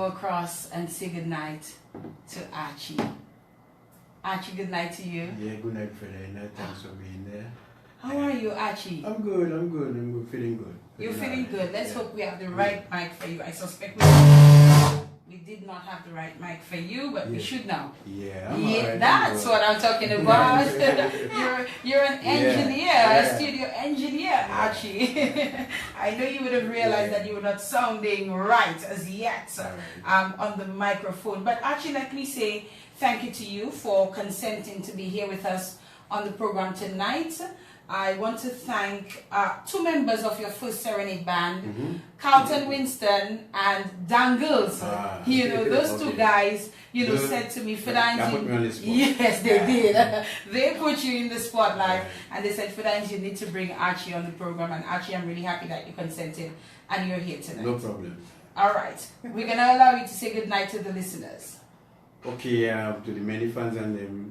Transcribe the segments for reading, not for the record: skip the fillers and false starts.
across and say good night to Archie. Archie, good night to you. Yeah, good night, Ferdina. Thanks for being there. How are you, Archie? I'm good, feeling good. You're feeling good. Let's hope we have the right mic for you. I suspect we did not have the right mic for you, but we should now. Yeah, right. That's what I'm talking about. you're an engineer, a studio engineer, Archie. I know you would have realized that you were not sounding right as yet on the microphone. But Archie, let me say thank you to you for consenting to be here with us on the program tonight. I want to thank two members of your first Serenade band, Carlton Winston and Dangles. Those two guys, said to me, Ferdina, yes, they did. They put you in the spotlight and they said, Ferdina, you need to bring Archie on the program. And Archie, I'm really happy that you consented and you're here tonight. No problem. All right. We're going to allow you to say goodnight to the listeners. Okay, to the many fans and them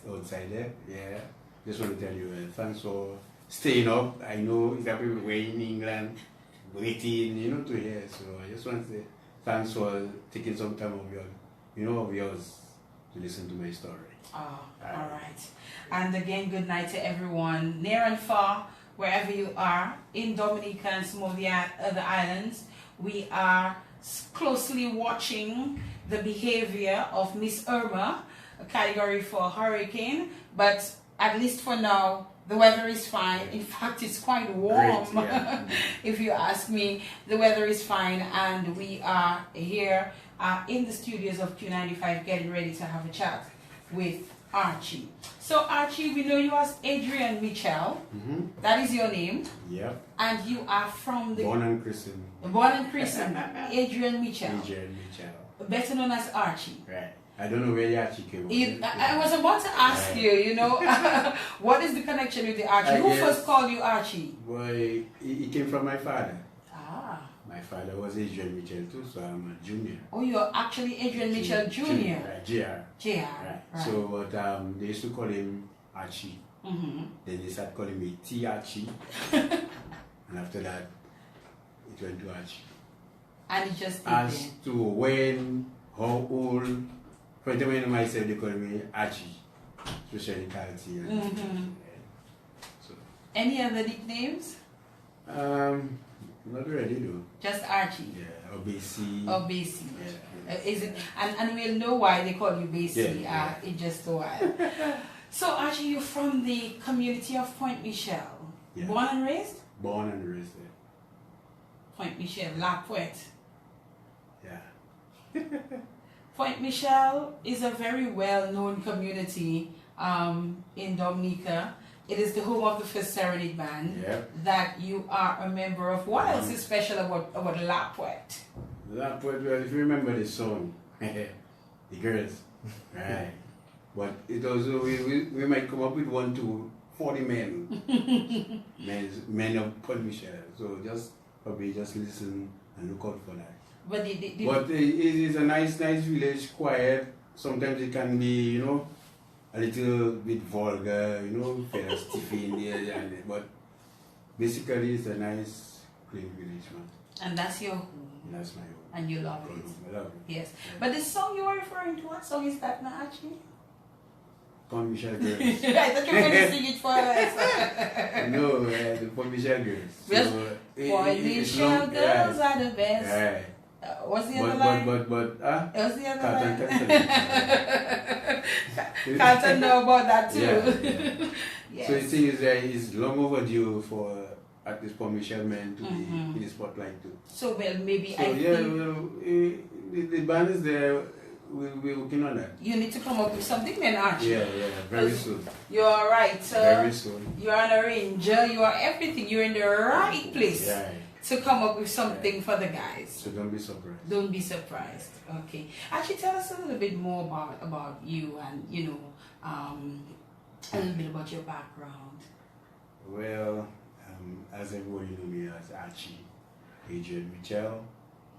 outside there, just want to tell you, thanks for staying up. I know it's everywhere in England, waiting, to hear. So I just want to say thanks for taking some time of yours to listen to my story. Oh, all right. And again, good night to everyone, near and far, wherever you are, in Dominica and some of the other islands. We are closely watching the behavior of Miss Irma, a category for hurricane, but at least for now, the weather is fine. In fact, it's quite warm. Great, if you ask me. The weather is fine, and we are here in the studios of Q95 getting ready to have a chat with Archie. So Archie, we know you as Adrien Michel. That is your name. Yep. And you are from the... Born and christened. Adrien Michel. Adrien Michel. Better known as Archie. Right. I don't know where the Archie came from. I was about to ask you, what is the connection with the Archie? Who first called you Archie? Well, it came from my father. My father was Adrien Michel too, so I'm a junior. Oh, you're actually Adrien Michel Junior? Right, JR. Right. So, but they used to call him Archie. Then they started calling me T Archie. And after that, it went to Archie. And it just as to when, how old, when myself they call me Archie, especially Carlty. So. Any other nicknames? Not really though. Just Archie. Yeah, or BC. Yeah. Is it? And we'll know why they call you BC in just a while. So Archie, you're from the community of Point Michel. Yeah. Born and raised? Born and raised there. Point Michel, La Pointe. Yeah. Point Michel is a very well-known community in Dominica. It is the home of the first Serenade band that you are a member of. What else is special about La Pointe? La Pointe, well, if you remember the song, the girls, right? But it also, we might come up with 1 to 40 men, men of Point Michel. So probably just listen and look out for that. But it is a nice village, quiet. Sometimes it can be, a little bit vulgar, fair stiff in there. But basically, it's a nice, clean village, man. And that's your home. That's my home. And you love it. I love it. Yes. Yeah. But the song you were referring to, what song is that now, Archie? Point Michel Girls. I thought you were going to sing it for us. No, the Point Michel Girls. Yes. Point Michel Girls are the best. Right. What's the other line? What's the other line? Carlton know about that too. Yeah. Yes. So the thing is that it's long overdue for at this Point Michel man to be in the spotlight too. So maybe the band is there. We're working on that. You need to come up with something then, Archie. Yeah, very soon. You are right, sir. Very soon. You are an arranger. You are everything. You're in the right place. Yeah. To come up with something for the guys. So don't be surprised. Don't be surprised. Okay. Actually, tell us a little bit more about you and, a little bit about your background. Well, as everybody know me as Archie, Adrien Michel,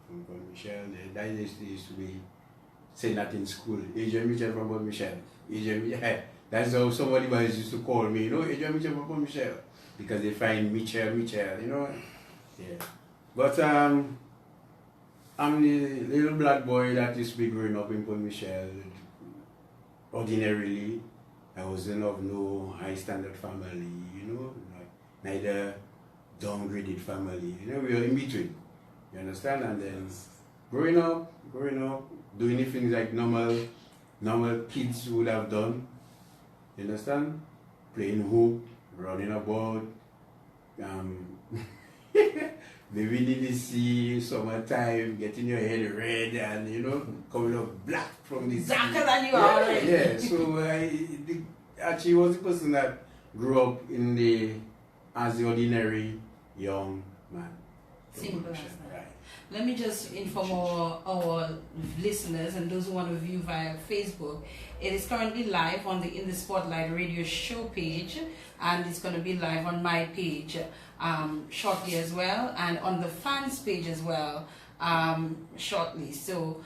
from Point Michel. That used to be saying that in school. Adrien Michel from Point Michel. Adrien Michel. That's how somebody used to call me, Adrien Michel from Point Michel. Because they find Michel, Yeah. But I'm the little black boy that used to be growing up in Port Michel. Ordinarily, I wasn't of no high standard family, you know, neither downgraded family. You know, we were in between. You understand? And then growing up, doing the things like normal kids would have done. You understand? Playing hoop, running about, maybe DDC, summertime, getting your head red and, you know, coming up black from the darker than you are already. Yeah, so Archie was the person that grew up as the ordinary young man. Simple as that. Right. Let me just inform our listeners and those who want to view via Facebook. It is currently live on the In the Spotlight radio show page, and it's going to be live on my page shortly as well, and on the fans page as well shortly. So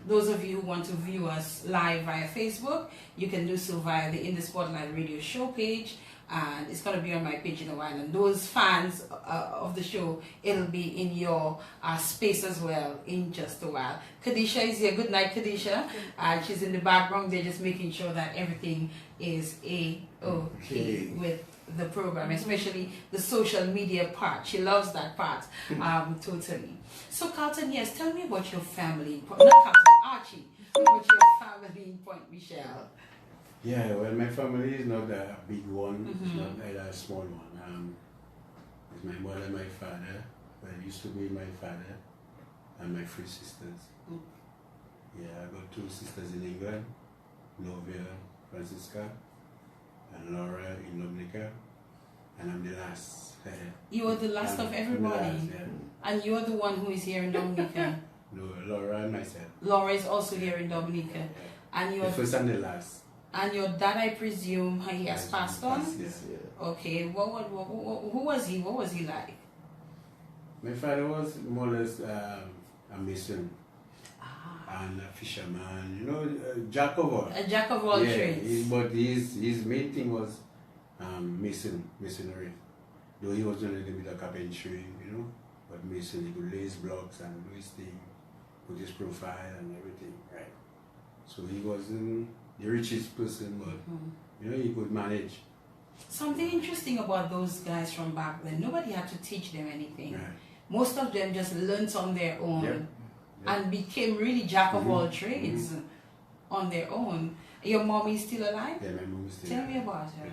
those of you who want to view us live via Facebook, you can do so via the In the Spotlight radio show page, and it's going to be on my page in a while. And those fans of the show, it'll be in your space as well in just a while. Kadisha is here. Good night, Kadisha. She's in the background. They're just making sure that everything is okay with the program, especially the social media part. She loves that part totally. So Carlton, yes, tell me about your family. Not Carlton, Archie. About your family in Point Michel. Yeah, well, my family is not a big one. It's not either a small one. It's my mother, my father. Well, it used to be my father and my 3 sisters. Yeah, I got 2 sisters in England, Novia, Francisca, and Laura in Dominica, and I'm the last. You are the last of everybody, last, yeah. And you are the one who is here in Dominica. No, Laura and myself. Laura is also here in Dominica, yeah. And you are the first and the last. And your dad, I presume, he has passed on? Yes, yeah. Okay, who was he? What was he like? My father was more or less a mason and a fisherman, you know, jack of all. A jack of all trades. But his main thing was masonry. Though he was doing a little bit of carpentry, you know, but mason, he could lay his blocks and do his thing, put his profile and everything, right? So he wasn't the richest person, but you know, he could manage. Something interesting about those guys from back then, nobody had to teach them anything. Right. Most of them just learnt on their own and became really jack of all trades on their own. Your mom is still alive? Yeah, my mom is still alive. Tell me about her.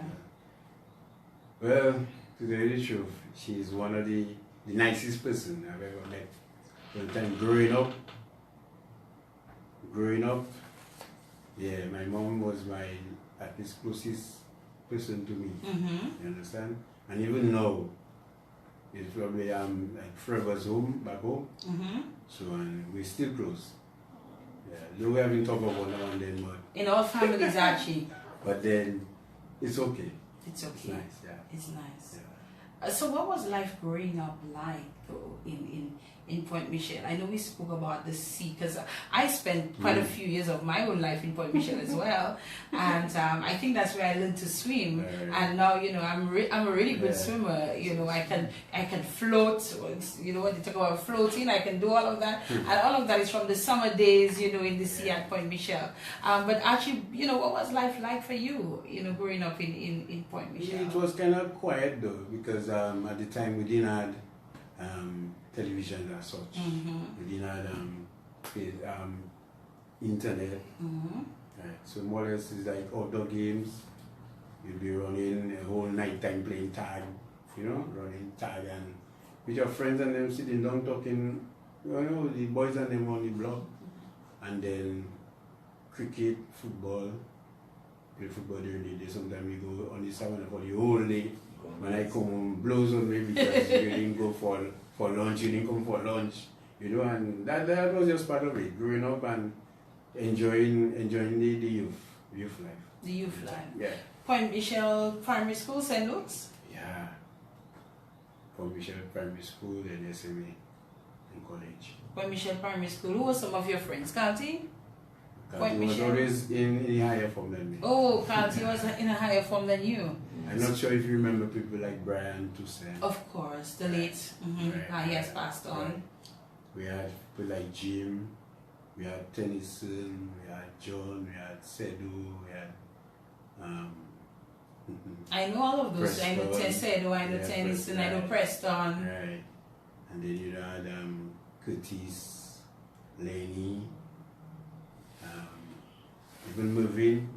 Well, to tell you the truth, she's one of the nicest person I've ever met. One time growing up, yeah, my mom was my at least closest person to me. You understand? And even now, it's probably like forever's home, back home. So and we're still close. Yeah, though we haven't talked about now and then, but in all families, Archie. But then it's okay. It's okay. It's nice, yeah. It's nice. Yeah. So what was life growing up like though in Point Michel? I know we spoke about the sea because I spent quite a few years of my own life in Point Michel as well, and I think that's where I learned to swim. And now, you know, I'm a really good swimmer. You know, I can float. You know, when they talk about floating, I can do all of that, and all of that is from the summer days, you know, in the sea at Point Michel. But actually, you know, what was life like for you? You know, growing up in Point Michel. It was kind of quiet though, because at the time we didn't have television as such. We didn't have internet. Right. So more or less it's like outdoor games. You'll be running a whole night time playing tag, you know, running tag and with your friends and them sitting down talking, you know, the boys and them on the block. And then cricket, football, play football during the day. Sometimes we go on the savannah for the whole day. When I come home, blows on me because you didn't go for lunch, you didn't come for lunch, you know, and that was just part of it, growing up and enjoying the youth life. The youth life. Yeah. Point Michel Primary School, St. Luke's? Yeah. Point Michel Primary School and SMA in college. Point Michel Primary School. Who were some of your friends? Carlty? Point Michel was always in higher form than me. Oh, Carlty was in a higher form than you. I'm not sure if you remember people like Brian Toussaint. Of course, the late. He has passed on. We had people like Jim, we had Tennyson, we had John, we had Sedu, we had I know all of those. I know Preston. Sedu, I know Yeah, Tennyson, Preston, I know right. Preston. Right. And then you had Curtis, Lenny, even Mervyn,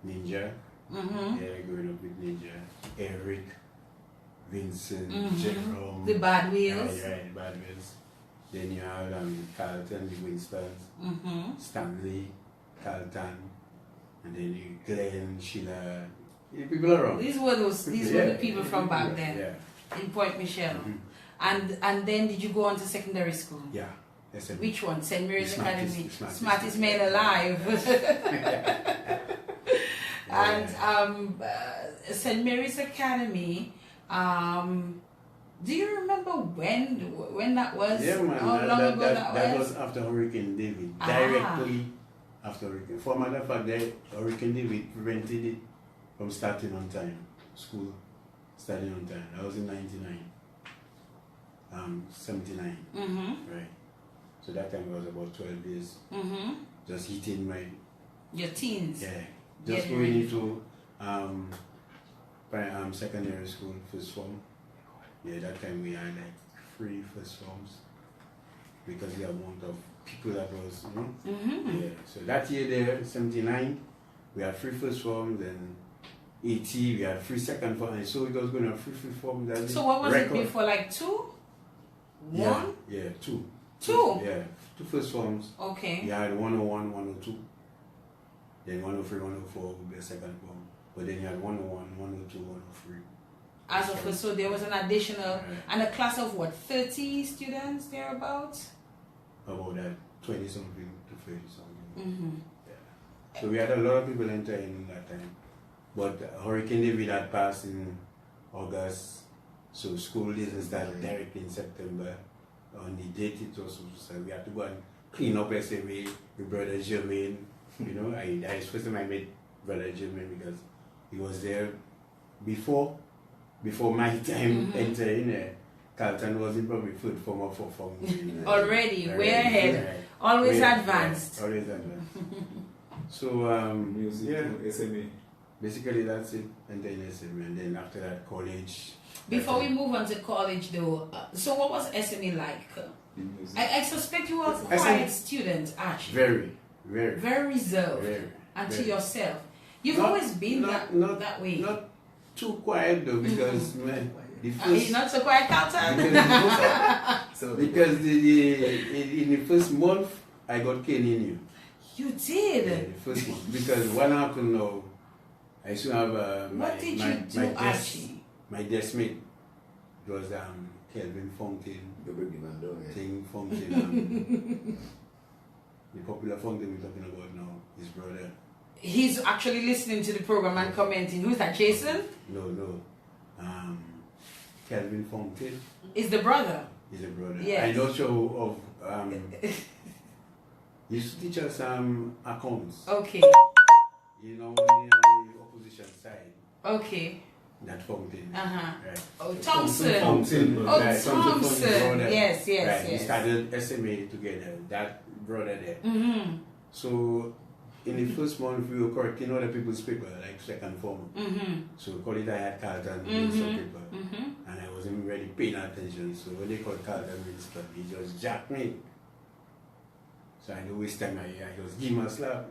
Ninja. Yeah, growing up with Ninja. Eric, Vincent, Jerome. The Bad Wheels. Right, the Bad Wheels. Then you have Carlton, the Winstons, Stanley, Carlton, and then you Glenn, Sheila, people around. These were the people from back then. Yeah. In Point Michelle. And then did you go on to secondary school? Yeah. Which one? St. Mary's Academy. Smartest Smartest man alive. And St. Mary's Academy, do you remember when that was? Yeah, man. How long ago that was after Hurricane David. Directly after Hurricane. For a matter of fact, Hurricane David prevented it from starting on time. School starting on time. That was in 99. 79. Right. So that time I was about 12 years. Just hitting your teens. Yeah. Just going into secondary school, first form. Yeah, that time we had like 3 first forms because the amount of people that was, Yeah. So that year there, 79, we had 3 first forms, then 80, we had 3 second forms, so it was going to have 3 first forms. So what was it before, like 2? 1? Yeah, 2. 2? Yeah, 2 first forms. Okay. We had 101, 102. Then 103, 104 would be a second form. But then you had 101, 102, 103. As of so there was an additional, and a class of what, 30 students thereabouts? About that, 20 something to 30 something. Yeah. So we had a lot of people entering that time. But Hurricane David had passed in August, so school didn't start directly in September. On the date it was supposed to start, we had to go and clean up SMA with Brother Jermaine. I first time I met Brother Jermaine because he was there before my time entering there. Carlton was in probably 3rd form or 4th form. Already, way ahead. Always advanced. Always advanced. So, music, SMA. Basically that's it. And then SMA. And then after that, college. Before we move on to college though, so what was SMA like? I suspect you were a quiet student, Archie. Very reserved. To yourself. You've always been that way. Not too quiet though, because you're not so quiet, Carlton? Because in the first month, I got cane in you. You did? Yeah, the first month. Because what happened now, I used to have my deskmate. It was Kelvin Fountain. Fountain. The popular Fountain we're talking about now, his brother. He's actually listening to the program and commenting. Who's that, Jason? No. Kelvin Fountain. Is the brother? He's a brother. Yes. I know show of he used to teach us accounts. Okay. On the opposition side. Okay. That Fountain. Right. Oh, Thompson. Thompson. Right. Thompson. Yes. Right. We started SMA together. That brother there. So in the first month we were correcting other people's paper, like second form. So we called it I had Carlton Winston paper. And I wasn't really paying attention. So when they called Carlton Winston, he just jacked me. So I know this time I just give him a slap.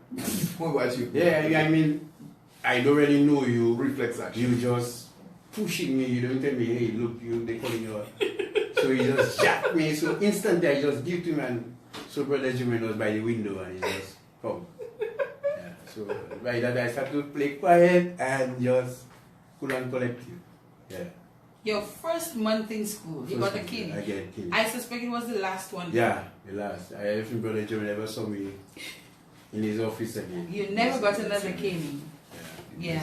What about you? Yeah, I mean, I don't really know you. Reflex action. You just pushing me, you don't tell me, hey, look, they calling you out. So he just jacked me. So instantly I just give to him, and so Brother Jimmy was by the window and he just come. Yeah, so by that I started to play quiet and just couldn't collect you. Yeah. Your first month in school, you got a cane. I get a cane. I suspect it was the last one. Yeah, the last. I think Brother Jimmy never saw me in his office again. You never got another cane. Yeah.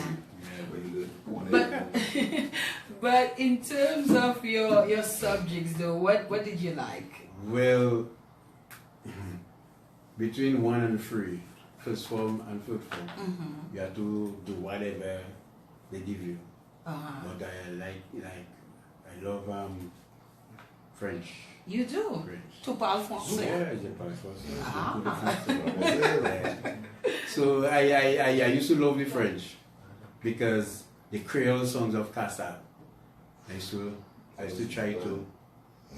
But in terms of your subjects though, what did you like? Well, between 1 and 3, first form and third form, you have to do whatever they give you. But I love French. You do? French. Tu parles français? Yeah, je parle français. Ah. So I used to love the French because the Creole songs of Casa, I used to try to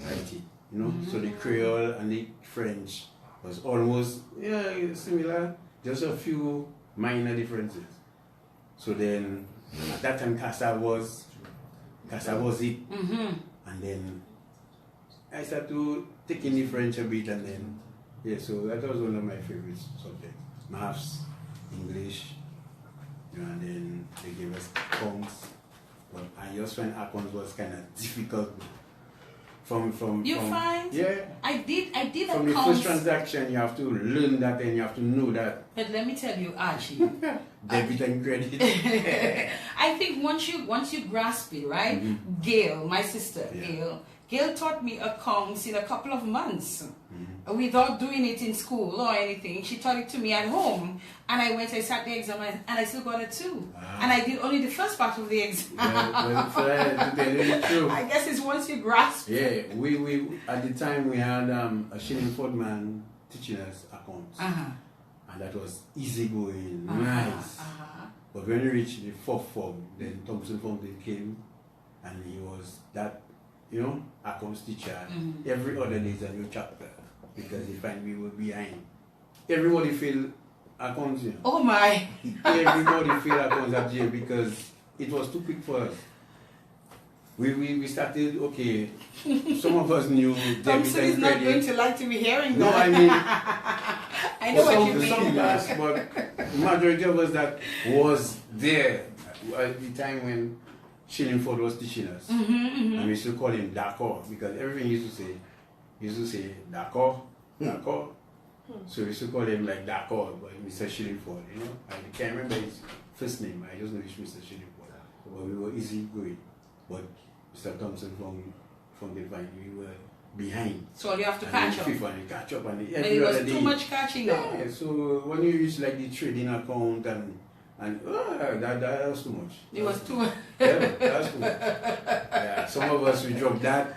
write it, you know. So the Creole and the French was almost similar, just a few minor differences. So then at that time Casa was it, and then I started to take in the French a bit, and then so that was one of my favorite subjects. Maths, English, you know, and then they gave us accounts. But I just find accounts was kind of difficult. From find? Yeah. I did from the accounts. first transaction, you have to learn that and you have to know that. But let me tell you, Archie. Debit and credit. I think once you grasp it, right? Gail, my sister, Gail taught me accounts in a couple of months without doing it in school or anything. She taught it to me at home, and I sat the exam, and I still got a 2. And I did only the first part of the exam. Well, to tell you the truth. I guess it's once you grasp. Yeah, we at the time we had a Shillingford man teaching us accounts, and that was easygoing, nice. But when we reached the 4th form, then Thompson Fountain came, and he was that, you know, accounts teacher. Every other day is a new chapter because he find we were behind. Everybody feel accounts, you know. Oh my! Everybody feel accounts at jail because it was too quick for us. We started, okay, some of us knew debit Thompson and is not credit. going to like to be hearing No, that. I mean, I know what you mean. some of us, but majority of us that was there at the time when Shillingford was teaching us. And we used to call him D'accord because everything he used to say D'accord. So we used to call him like D'accord, but Mr. Shillingford, you know. I can't remember his first name, I just know it's Mr. Shillingford. But we were easy going. But Mr. Thompson from the vine, we were behind. So you have to catch up. FIFA and you catch up, and But it was too much catching up. Yeah, so when you reach like the trading account and that was too much. It was too much. Yeah, that was too much. Yeah, some of us we dropped that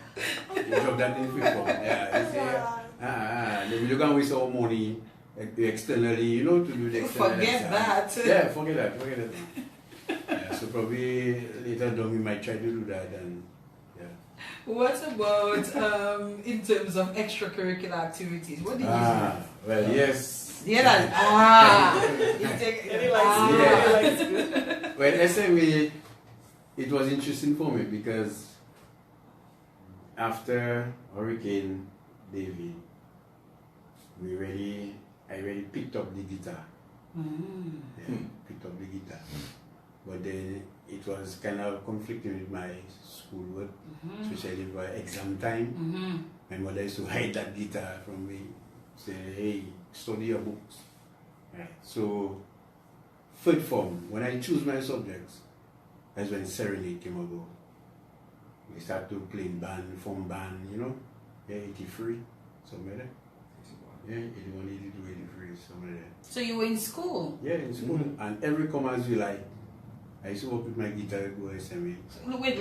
in FIFA. Then we don't waste our money externally, you know, to do the external. Forget that. Yeah, forget that. Yeah, so probably later on we might try to do that and What about in terms of extracurricular activities? What did you do? Well, yes. You take Well, SMA, it was interesting for me because after Hurricane David, I really picked up the guitar. Picked up the guitar. But then it was kind of conflicting with my schoolwork, especially for exam time. My mother used to hide that guitar from me, say, hey, study your books. Right. So, 3rd form, when I choose my subjects, that's when Serenade came about. We started playing band, form band, you know, 83, somewhere there. Yeah, 81, 82, 83, somewhere there. So you were in school? Yeah, in school. And every commerce we like, I used to work with my guitar, go SMA. So, wait.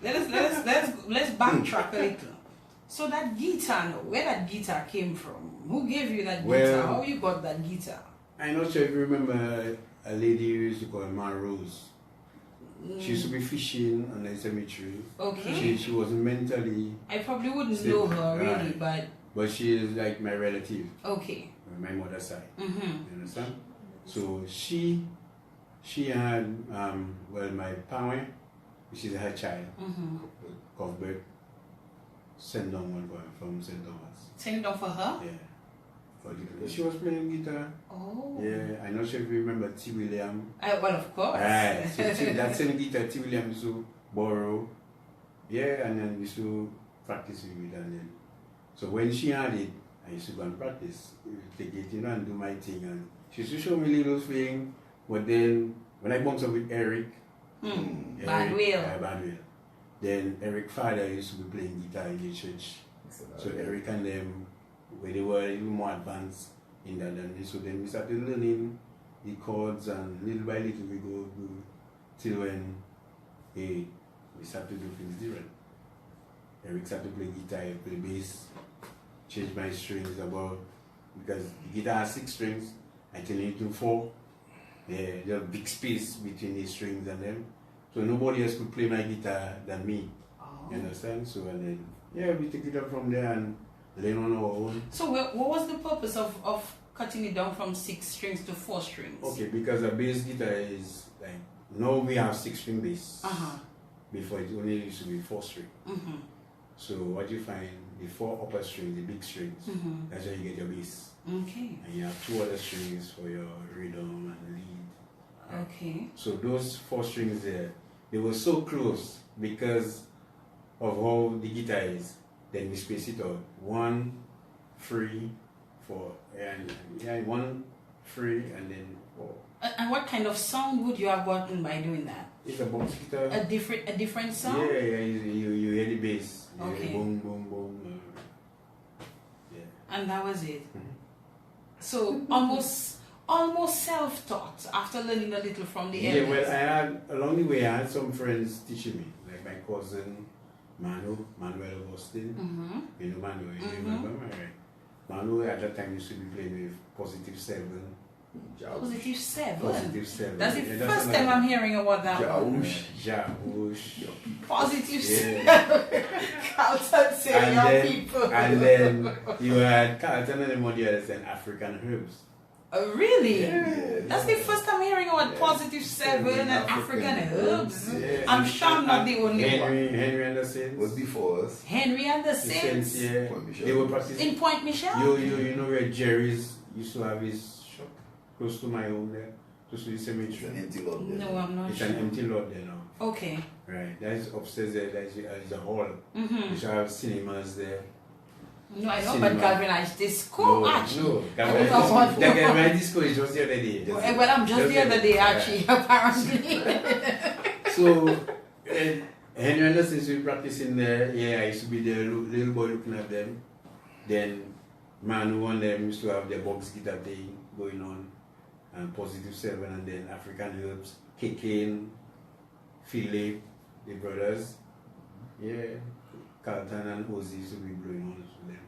Let's backtrack a little. So that guitar, where that guitar came from? Who gave you that guitar? How you got that guitar? I'm not sure if you remember a lady who used to call her Rose. She used to be fishing on the cemetery. Okay. She was mentally. I probably wouldn't know her really, but she is like my relative. Okay. On my mother's side. You understand? So she had my parent, which is her child, Cuthbert, sent down one for her from St. Thomas. Sent down for her? Yeah. She was playing guitar. Oh. Yeah, I'm not sure if you remember T. William. Well, of course. Right. So that same guitar T. William used to borrow. Yeah, and then we used to practice with it. And then, so when she had it, I used to go and practice. Take it, you know, and do my thing. And she used to show me little things. But then, when I bumped up with Eric, Badwill. Then Eric's father used to be playing guitar in the church. So Eric and them, when they were a little more advanced in that than me, so then we started learning the chords, and little by little we go till when we started to do things different. Eric started to play guitar, I play bass, changed my strings about, because the guitar has 6 strings, I turned it into 4. Yeah, there's a big space between the strings and them. So nobody else could play my guitar than me. Oh. You understand? So and then, yeah, we take it up from there and learn on our own. So what was the purpose of cutting it down from 6 strings to 4 strings? Okay, because a bass guitar is like, now we have 6-string bass. Uh-huh. Before it only used to be 4-string. Mm-hmm. So what you find, the 4 upper strings, the big strings, Mm-hmm. that's where you get your bass. Okay. And you have 2 other strings for your rhythm and lead. Okay. So those 4 strings there, they were so close because of how the guitar is. Then we space it out. 1, 3, 4, and yeah, 1, 3, and then 4. And what kind of sound would you have gotten by doing that? It's a box guitar. A different sound? Yeah, you hear the bass. You hear Okay. the boom, boom, boom. Yeah. And that was it. Mhm. So almost self-taught after learning a little from the Yeah, elders. well, I had, along the way, I had some friends teaching me, like my cousin Manuel Austin. Mm-hmm. You know Manuel, you Mhm. remember? Right. Manuel at that time used to be playing with Positive 7. Positive 7. Positive 7. That's the Yeah, first another time I'm hearing about that one. Jaush. Positive Yeah. 7. Carlton say your people. And then you had Carlton and then on the other side, African Herbs. Really? Yeah. That's the first time hearing about Yeah. Positive 7 and African herbs. Yeah. I'm sure I'm not the only one. Henry and the Saints. Was before us. Henry and the The Saints, Saints. yeah. Point Michel. They were practicing. In Point Michel? You know where Jerry's used to have his shop? Close to my home there. Close to the It's cemetery. an empty lot there. No, I'm not It's sure. an empty lot there now. Okay. Right. That's upstairs there. There's a hall. Mm-hmm. You should have cinemas there. No, I know, Cinema. but Galvanized Disco, Archie. No. I was on- The Galvanized Disco is just the other day. Well, I'm just the other day, Archie, apparently. So, Henry and the Saints we practicing there. Yeah, I used to be the little boy looking at them. Then, Manu and them used to have their box guitar thing going on. And Positive 7, and then African Herbs, Kicking, Philip, the brothers. Yeah, Carlton and Ozzy used to be blowing on to them.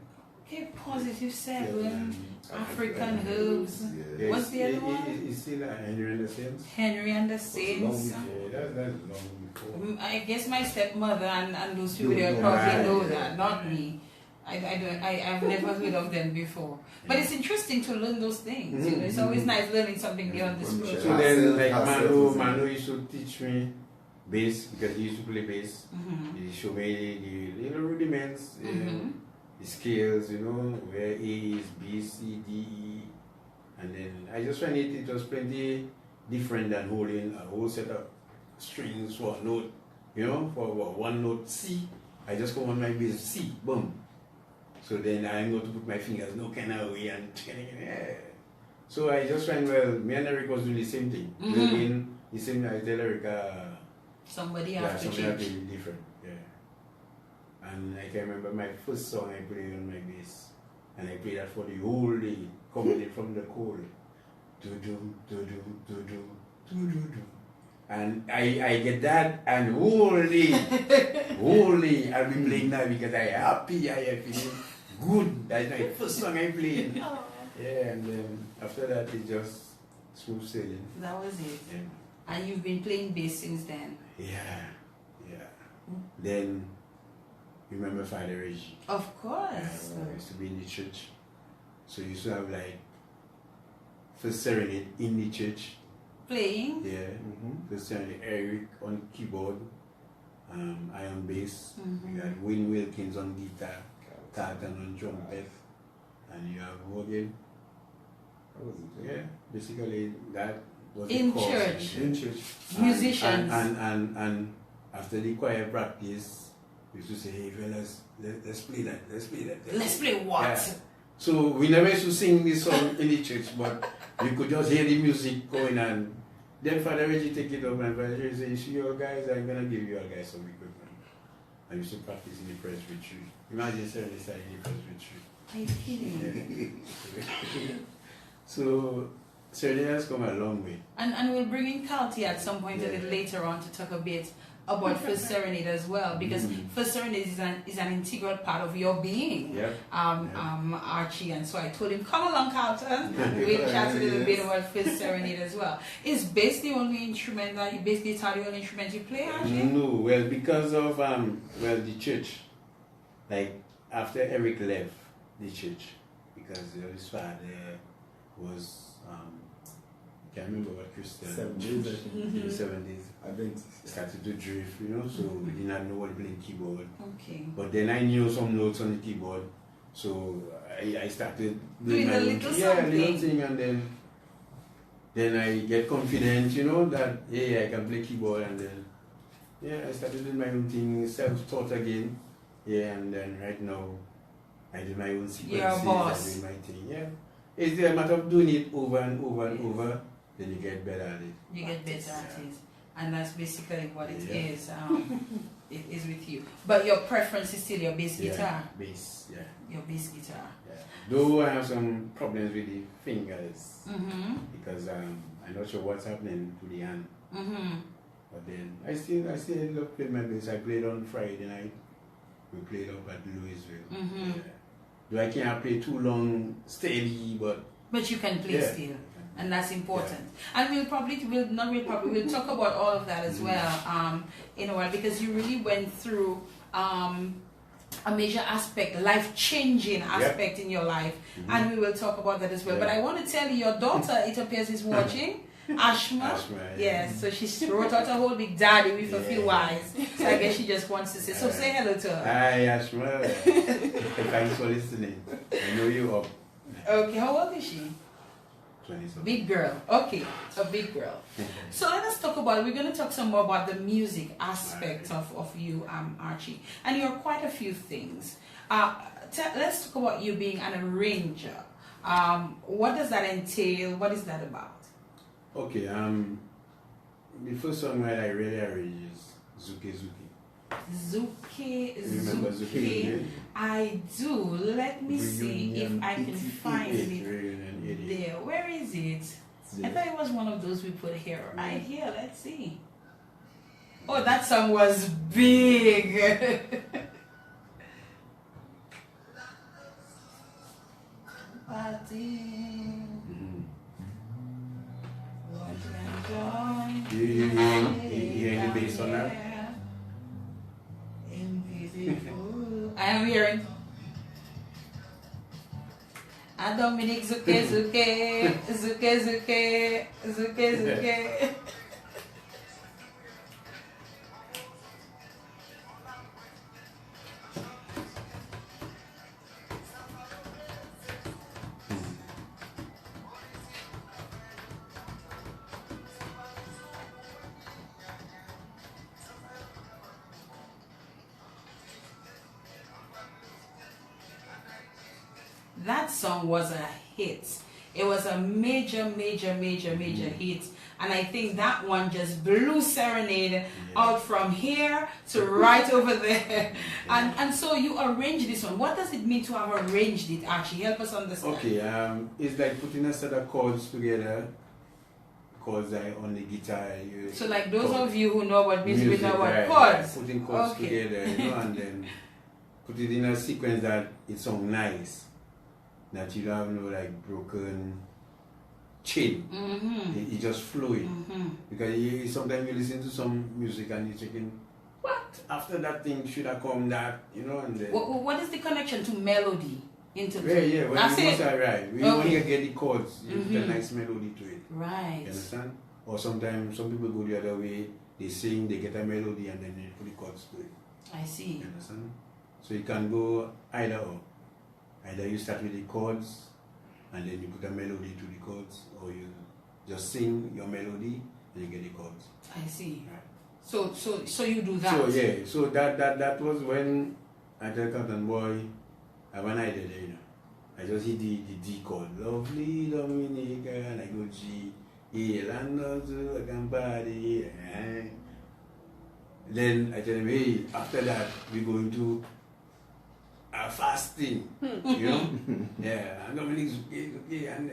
Okay, Positive 7, Yeah, African Herbs. Yeah. What's the other one? It's still Henry and the Saints. Henry and the Saints. Yeah, that's long before. I guess my stepmother and those people You there know, probably know yeah. that, not me. I've never heard of them before. But it's interesting to learn those things. You know, it's always nice learning something beyond this world. So then, like Manu used to teach me bass because he used to play bass. Mm-hmm. He showed me the little rudiments, you know, Mm-hmm. the scales, you know, where A is, B, C, D, E. And then I just find it was plenty different than holding a whole set of strings for a note, you know, for one note C. I just come on my bass, C, boom. So then I'm going to put my fingers no kind of way and yeah. So I just find, well, me and Eric was doing the same thing. Mm-hmm. Learning the same thing. I tell Eric, Somebody yeah, have to something have to change. be different. Yeah. And I can remember my first song I played on my bass. And I played that for the whole day, coming in from the cold. Do do do do do do do do do. And I get that and wholly I'll be playing that because I happy, I am feeling good. That's my first song I played. Oh, Yeah, and then after that it just smooth sailing. that was it. Yeah. And you've been playing bass since then. Yeah. Then remember Father Reggie. Of course. I used to be in the church. So you used to have like first serenade in the church. Playing. Yeah. First serenade Eric on keyboard, I on bass. Mhm. You had Wayne Wilkins on guitar, Carlton on trumpet, and you have who again? Yeah. Basically that was In the course. church. In church. Musicians. And after the choir practice, we used to say, hey fellas, let's play that. Let's play what? Yeah. So we never used to sing this song in the church, but you could just hear the music going on. Then Father Reggie take it up and Father Reggie say, you see you guys, I'm gonna give you guys some equipment. I used to practice in the presbytery. Imagine Serenade in the presbytery. Are you kidding? Yeah. So Serenade has come a long way. And we'll bring in Kalti at some point a little later on to talk a bit about First Serenade as well, because First Serenade is an integral part of your being, Archie. And so I told him, come along, Carlton. We'll chat a little bit about First Serenade as well. Is bass the only instrument that you, bass guitar the only instrument you play, Archie? No, well, because of the church, like after Eric left the church, because his father was I can't remember what Christian. 7 days, I think. In the 70s. Adventist. Started to drift, you know, so we did not know how to play keyboard. Okay. But then I knew some notes on the keyboard, so I started doing a little something. Little thing, and then I get confident, you know, that I can play keyboard, and then I started doing my own thing, self-taught again, and then right now I do my own sequences. You're a boss. I do my thing, It's a matter of doing it over and over and over, then you get better at it. You get better at it. And that's basically what it is. It is with you. But your preference is still your bass guitar? Bass, Your bass guitar. Yeah. Though I have some problems with the fingers, because I'm not sure what's happening to the hand. But then I still love playing my bass. I played on Friday night. We played up at Louisville. Though I can't play too long steady, but you can play still. And that's important. And we'll talk about all of that as well in a while, because you really went through a major aspect, life-changing aspect in your life, and we will talk about that as well. But I want to tell you, your daughter, it appears, is watching. Ashma, yes, so she wrote out a whole big daddy with a few Y's. So I guess she just wants to say, so say hello to her. Hi Ashma, thanks for listening. I know you up. Okay, how old is she? 20-something. Big girl. Okay, a big girl. So let us talk about, we're going to talk some more about the music aspect of you, Archie. And you're quite a few things. Let's talk about you being an arranger. What does that entail? What is that about? Okay, the first song that I really arranged is Zuke Zuke. Remember Zuke? I do. Let me see if I can find it there. Where is it? I thought it was one of those we put here. Right here. Let's see. Oh, that song was big. You hear the bass on that? I am hearing Dominic Zuke Zuke Zuke Zuke Zuke Zuke. That song was a hit. It was a major hit. And I think that one just blew Serenade out from here to right over there. And so you arranged this one. What does it mean to have arranged it, Archie? Help us understand. Okay, it's like putting a set of chords together. Chords on the guitar. So like those of you who know what music, we know what chords. Putting chords together, and then put it in a sequence that it sounds nice. That you don't have no like broken chain. It just flowing. Because sometimes you listen to some music and you're thinking, what? After that thing should have come that, and then what is the connection to melody? Into when that's you it. must arrive. We want to get the chords, you put a nice melody to it. Right. You understand? Or sometimes some people go the other way, they sing, they get a melody and then they put the chords to it. I see. You understand? So you can go either or. Either you start with the chords and then you put a melody to the chords, or you just sing your melody and you get the chords. I see. Right. So you do that. So that was when I tell Captain Boy, I have an idea there, I just hit the D chord, lovely Dominica, and I go G, E, land I can party. Then I tell him, hey, after that we're going to a fast thing, you know. Yeah, and Dominic's okay, and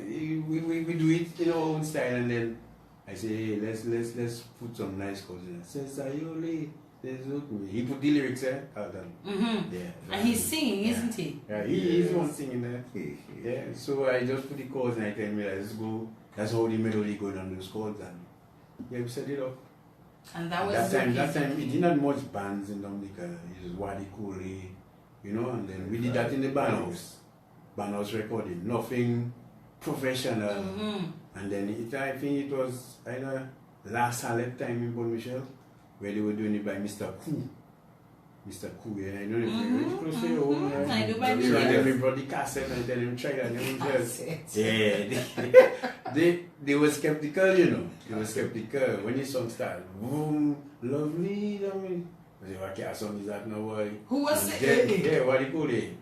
we do it in our own style, and then I say, hey, let's put some nice chords in it. Says Sayole, he put the lyrics there. Yeah, and he's singing, isn't he? Yeah, he's the one singing there. Yeah, so I just put the chords and I tell me, let's go. That's how the melody going on those chords, and yeah, we set it up. And that was that time it didn't have much bands in Dominica. It was Wadi Kuri, you know, and then we did that in the band house recording, nothing professional. And then I think it was either last Halep time in Bon Michel, where they were doing it by Mr. Koo. Mr. Koo, yeah, I know him very close to your home. I do by Michel. And then we brought the cassette and tell him try that. Yeah, they were skeptical, you know. They were skeptical when the song started. Boom, lovely, lovely. I said, what kind of song is that now, boy? Who was it? Yeah, what do you call it?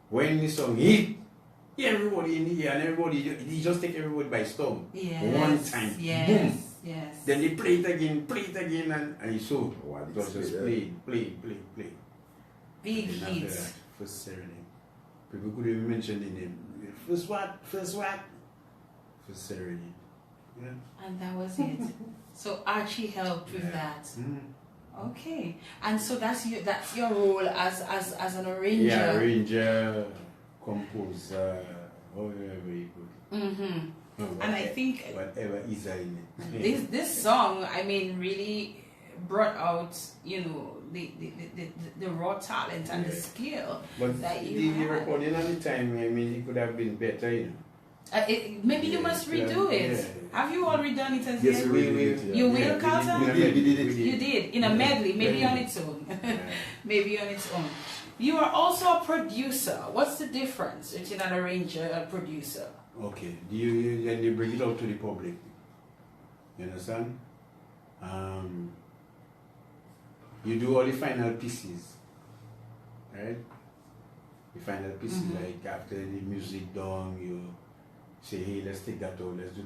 When the song hit, everybody in the air and everybody, he just take everybody by storm. Yes. One time. Yes. Boom. Yes. Then they play it again, and he saw. It was just play. Big and hits. after that, first Serenade. People could even mention the name. First what? First Serenade. Yeah. And that was it. So Archie helped with that. Okay. And so that's your role as an arranger. Yeah, arranger, composer, very good. And I think whatever is in it. this song, I mean, really brought out, you know, the raw talent and the skill but that the you had. recording at the time, I mean, it could have been better, you know. Maybe you must redo it. Yeah. Have you all redone it as Yes, yet? we did. You will, Carter? We did it. You did, in a medley, maybe on its own. Maybe on its own. You are also a producer. What's the difference between an arranger and a producer? Okay, then you bring it out to the public. You understand? You do all the final pieces, right? The final pieces, like after the music done, you say, hey, let's take that out, let's do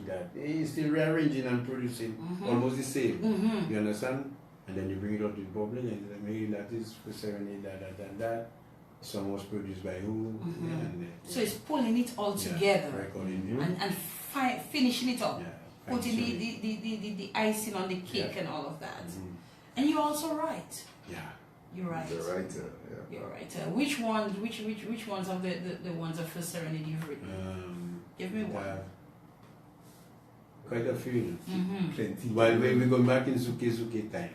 that. You're still rearranging and producing, almost the same. You understand? And then you bring it out to the public and say, hey, that is for Serenade, that. Song was produced by who? And, so it's pulling it all together recording, and finishing it up, yeah, putting the icing on the cake and all of that. And you also write. Yeah. You write. The writer, yeah. You're a writer. Which ones of the ones of First Serenade you've written? Give me one. Quite a few. Plenty. While we go back in Suke time.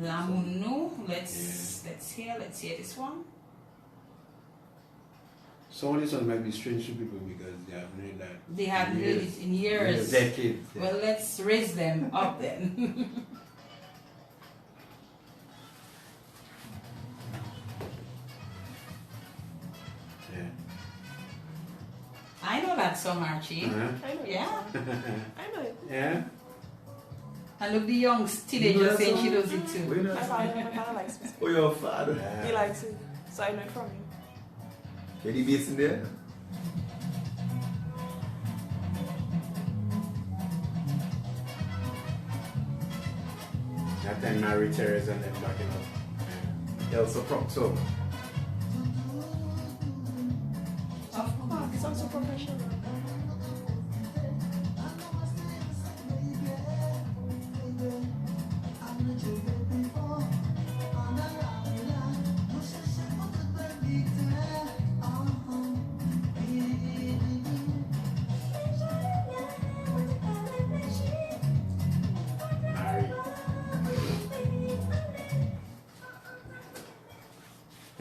Lamunu. Let's hear this one. Some of these ones might be strange to people because they haven't heard that. They haven't heard it in years. Decades. Yeah. Well, let's raise them up then. Yeah. I know that song, Archie. I know it. Yeah. I know it. Yeah. And look, the young teenager saying she knows it We too. know My that. father likes music. Oh, your father. He likes it, so I know it from him. Any bass in there? That time Mary Therese and them backing up. Elsa Proctor. Of course. It's also professional.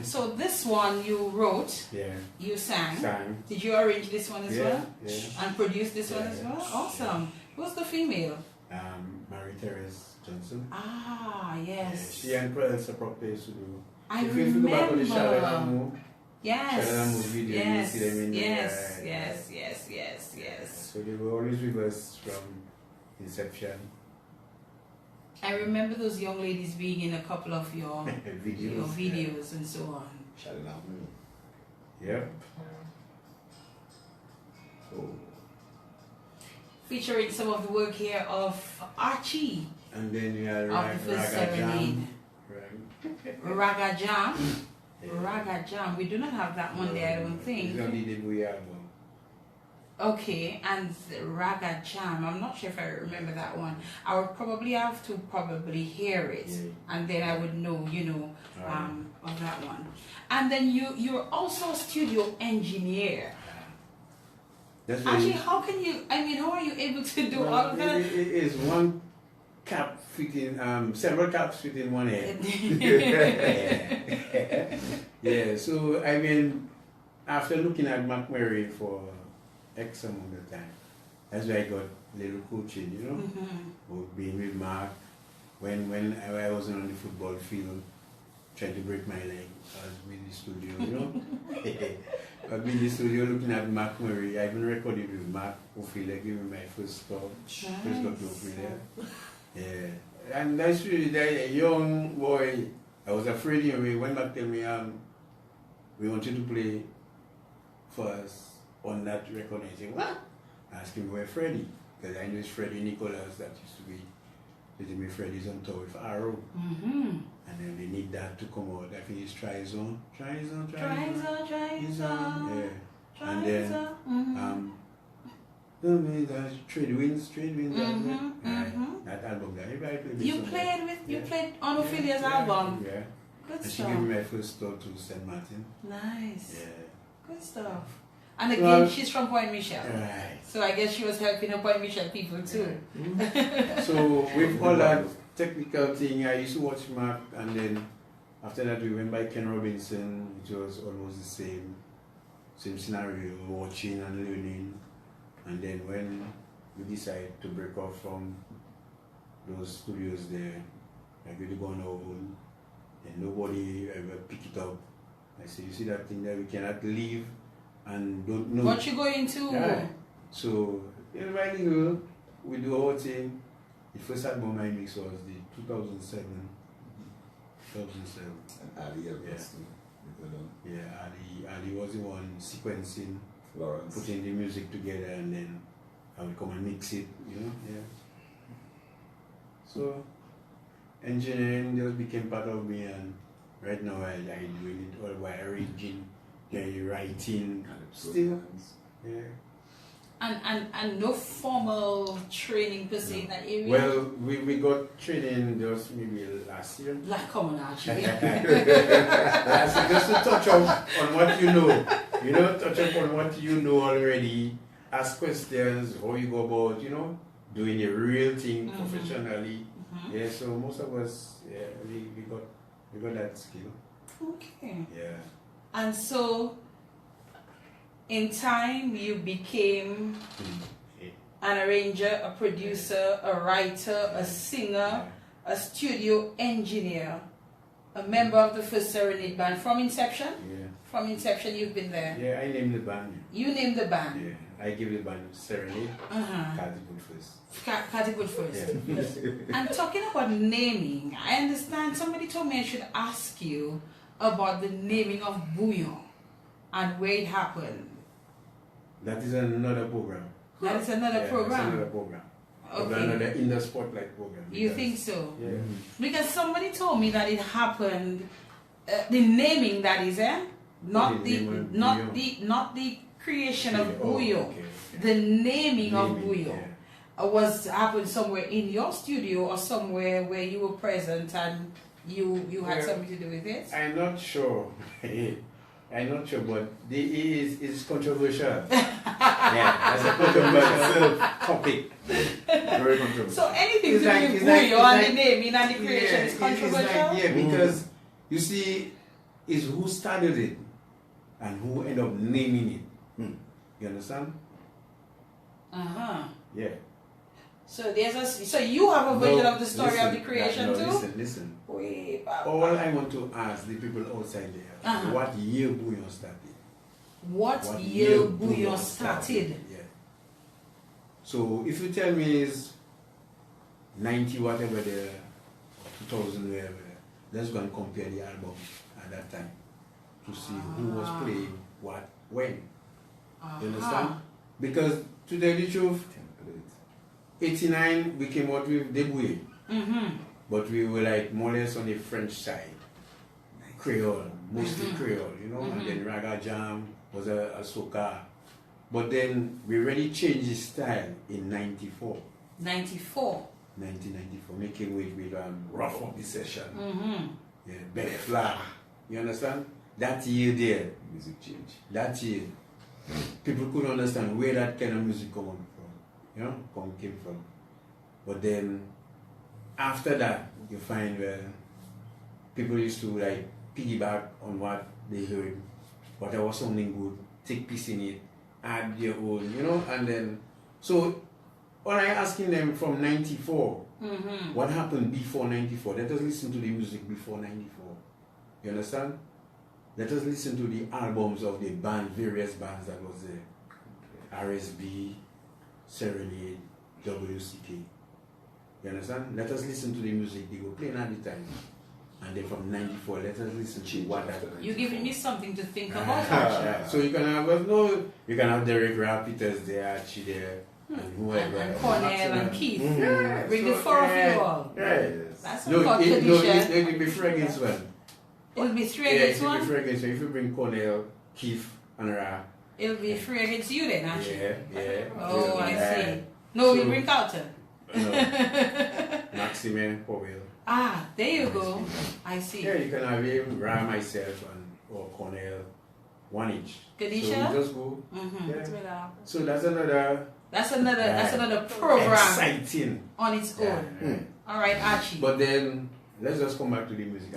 So this one you wrote, Yeah. you sang. Sang. Did you arrange this one as well? Yeah. And produce this one as well? Yeah. Awesome. Who's the female? Mary Therese Johnson. Ah, Yeah, yes. she and Elsa Proctor used to do. I If you go back on the remember. Shalalamu Yes. video, Yes. you see them in Yes. there. Yes. So they were always with us from inception. I remember those young ladies being in a couple of your Videos. videos and so on. Shalalamu. Yep. Oh. Featuring some of the work here of Archie And then you had of the first Serenade. Right. Raga Jam. Yeah. Raga Jam. We do not have that one there, I don't think. It's only the Debut album. Okay, and Raga Jam. I'm not sure if I remember that one. I would probably have to hear it, Yeah. and then I would know, Right. of that one. And then you're also a studio engineer. That's Actually, how are you able to do all of that? It is one cap fitting, several caps fit in one head. Yeah, so I mean, after looking at McMurray for X amount of time, that's why I got little coaching, being with Mark. When I wasn't on the football field, trying to break my leg, I was in the studio, I've been in the studio looking at Mark Murray. I even recorded with Mark Ophelia, giving me my first stop to Ophelia. Yeah. And that's really that young boy. I was afraid he went back to me, we want you to play for us on that record. And I said, what? I asked him where Freddie, because I know it's Freddie Nicholas that used to be with me. Freddie's on tour with Arrow. And then they need that to come out. I think it's Try Zone. Yeah. And then Trade Winds. That album there. You played on Ophelia's album. Yeah. Good And she stuff. gave me my first tour to St. Martin. Nice. Yeah. Good stuff. And again, Well, she's from Point Michel. Right. So I guess she was helping the Point Michel people too. So with all that technical thing, I used to watch Mark, and then after that we went by Ken Robinson, which was almost the same scenario, watching and learning. And then when we decided to break off from those studios there, I really go on our own, and nobody ever picked it up. I said, you see that thing there, we cannot leave and don't know. What you going to? Yeah. So, right here, we do our thing. The first album I mixed was the 2007. And Ali, Ali was the one sequencing, Florence. putting the music together, and then I would come and mix it, yeah. So, engineering just became part of me, and right now I do it all by arranging, writing, still, yeah. And no formal training per se in that area? Well, we got training just maybe last year. Like, come on, Archie. Just to touch on what you know. Touch up on what you know already. Ask questions, how you go about, doing a real thing professionally. Yeah, so most of us, we got that skill. Okay. Yeah. And so, in time, you became an arranger, a producer, a writer, a singer, a studio engineer, a member of the first Serenade band from inception? Yeah. From inception, you've been there? Yeah, I named the band. You named the band? Yeah, I give the band Serenade. Cathy put first. Cathy put first. Yeah. And talking about naming, I understand somebody told me I should ask you about the naming of Bouillon and where it happened. That is another program. That is another program? That's another program. Okay. Another in the spotlight program. You think so? Yeah. Because somebody told me that it happened, the naming that is, not the creation of Bouillon. Okay. The naming of Bouillon Yeah. happened somewhere in your studio or somewhere where you were present and you had something to do with it? I'm not sure. I'm not sure, but it's controversial. That's a controversial topic. Very controversial. So anything It's to like- do with it's like- Bouillon and the naming and the creation is It's controversial? like, because you see, it's who started it and who ended up naming it. You understand? Yeah. So so you have a version of the story of the Listen, creation too? Listen. Wait, All I want to ask the people outside there, what year Bouillon started? What year Bouillon started? Yeah. So if you tell me it's 90 whatever the 2000 whatever, let's go and compare the album at that time to see who was playing what when. You understand? Because to tell the truth, 89 we came out with Debouillé. but we were like more or less on the French side. Creole, mostly Creole, you know, and then Raga Jam was a soca. But then we really changed the style in 94. 94. 1994, making with Rough Up the Session. Yeah, Beck Yeah. Flag. You understand? That year there, Music change. that year, people couldn't understand where that kind of music came from. You know, came from. But then after that, you find where people used to like piggyback on what they heard, whatever was sounding good, take piece in it, add their own, you know, and then so when I asking them from 94, what happened before 94? Let us listen to the music before 94. You understand? Let us listen to the albums of the band, various bands that was there. RSB, Serenade, WCK. You understand? Let us listen to the music they were playing at the time. And then from 94, let us listen to what that. You're giving me something to think about. Yeah. So you can have you can have Derek Rapitas there, Archie there, and whoever. And Cornell and Keith. Yeah. Bring the So, four of you all. Right. That's No, not it tradition. will be three against one. It'll be three Yeah, against it will be one. three against one. If you bring Cornell, Keith, and Ra. It'll be three against you then, actually. Yeah. Oh, I Yeah. see. No, we So- bring Carter. No. Maxime Powell. Ah, there you go. I see. Yeah, you can have him, Ra, myself, or Cornell, one each. Kadisha? So we just go. Mhm. Yeah. It's made up. So that's another That's another Yeah. program exciting. on its own. Yeah. All right, Archie. But then let's just come back to the music.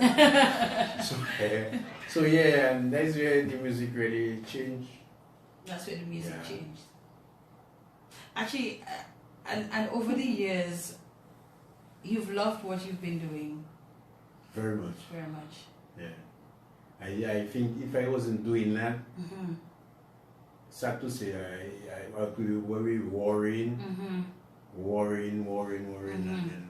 so yeah, and that's where the music really changed. That's where the music Yeah. changed. Actually, and over the years, you've loved what you've been doing Very much. very much. Yeah. I think if I wasn't doing that, Mm-hmm. sad to say, I could be very worrying, Mm-hmm. and then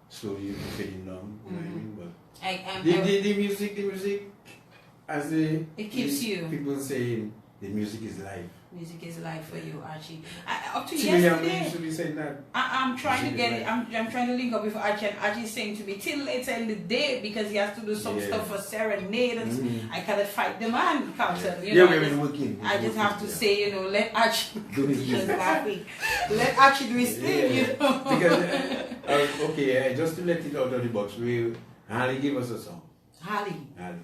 slowly fading down. You know what I mean? But I the music, as the It keeps you. people say, the music is life. music is life for you, Archie. Up to See, you yesterday, should be saying that. I'm trying to Music get is it. I'm trying to link up with Archie, and Archie's saying to me till later in the day because he has to do some Yeah. stuff for Serenade, and I cannot fight the man, Carlton. You Yeah, know, we've I been just- working. I just have to say, you know, let Archie Do his Just business. laughing. Let Archie do his thing, you know. Because, okay, just to let it out of the box, Harley gave us a song. Harley. Harley.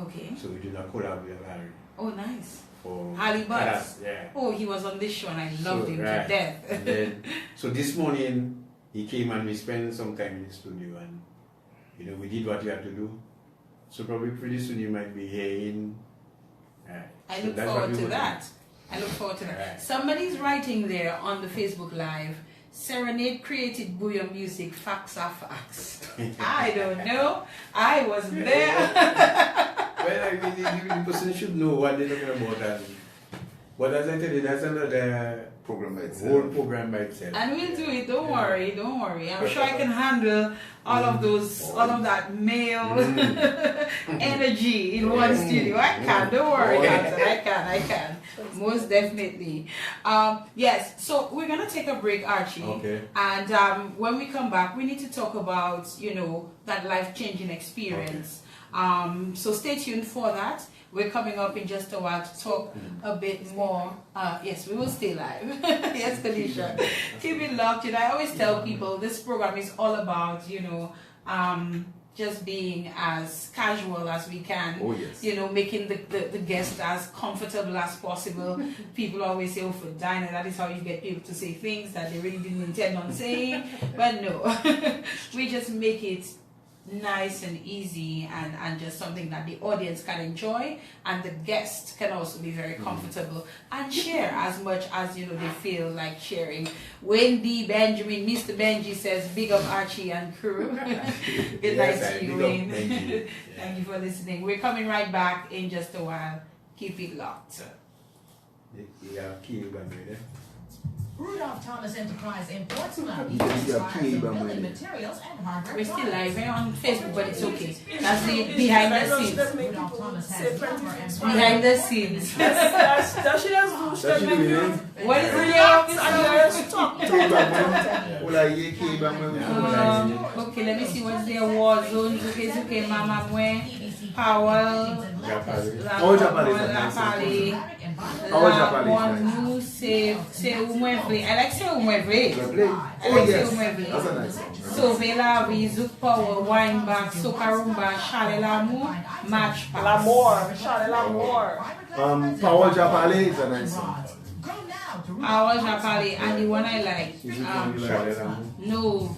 Okay. So we do not collab with Harley. Oh, nice. For Harley Butts. Yeah. Oh, he was on this show and I loved So, him right. to death. And then, so this morning, he came and we spent some time in the studio and, you know, we did what we had to do. So probably pretty soon you might be hearing. I So look that's what forward we to will do. that. I look forward to that. Right. Somebody's writing there on the Facebook Live. Serenade created Bouillon music. Facts are facts. I don't know. I was there. Well, I mean, the person should know what they're talking about. But as I tell you, that's another Program by whole itself. program by itself. And we'll do it. Don't worry. Don't worry. I'm sure I can handle all of those, all of that male energy in one studio. I can. Don't worry, Hanson. I can. Most definitely. Yes. So we're gonna take a break, Archie. Okay. And when we come back, we need to talk about, you know, that life-changing experience. So stay tuned for that. We're coming up in just a while to talk a bit more. Yes, we will stay live. Yes, Felicia. Keep it locked. You know, I always tell people this program is all about, you know, just being as casual as we can. Oh, yes. You know, making the guest as comfortable as possible. People always say, oh, for Dinah, that is how you get people to say things that they really didn't intend on saying. But no, we just make it nice and easy and just something that the audience can enjoy and the guest can also be very comfortable and share as much as, you know, they feel like sharing. Wendy Benjamin, Mr. Benji says big up Archie and crew. Good night Yes, to you, big up Wayne. Benji. Thank you for listening. We're coming right back in just a while. Keep it locked. Yeah, key, Rudolph Thomas Enterprise in Portsmouth. You can see a key by building my- materials and hardware. We're still live on Facebook, but it's okay. That's the behind the scenes. Rudolph Thomas has number and Behind the scenes. That she does do. That should be it. What is the name of this Stop. Key by my. Well, I hear key by my. Okay, let me see what's there. War Zone, Zuke, Mama Mwe, Powell, Oh, Japanese. Lapali, Oh, Japanese. Wanu, Se Umwevle. I like Se Umwevle. Oh, yes. That's a nice song. So Vela, Zuk Power, Wine Back, Sokarumba, Shale Lamu, Match Pass. L'amour. Charlie l'amour. Power Japale is a nice song. Power Japali, and the one I like. Is it one you like? No.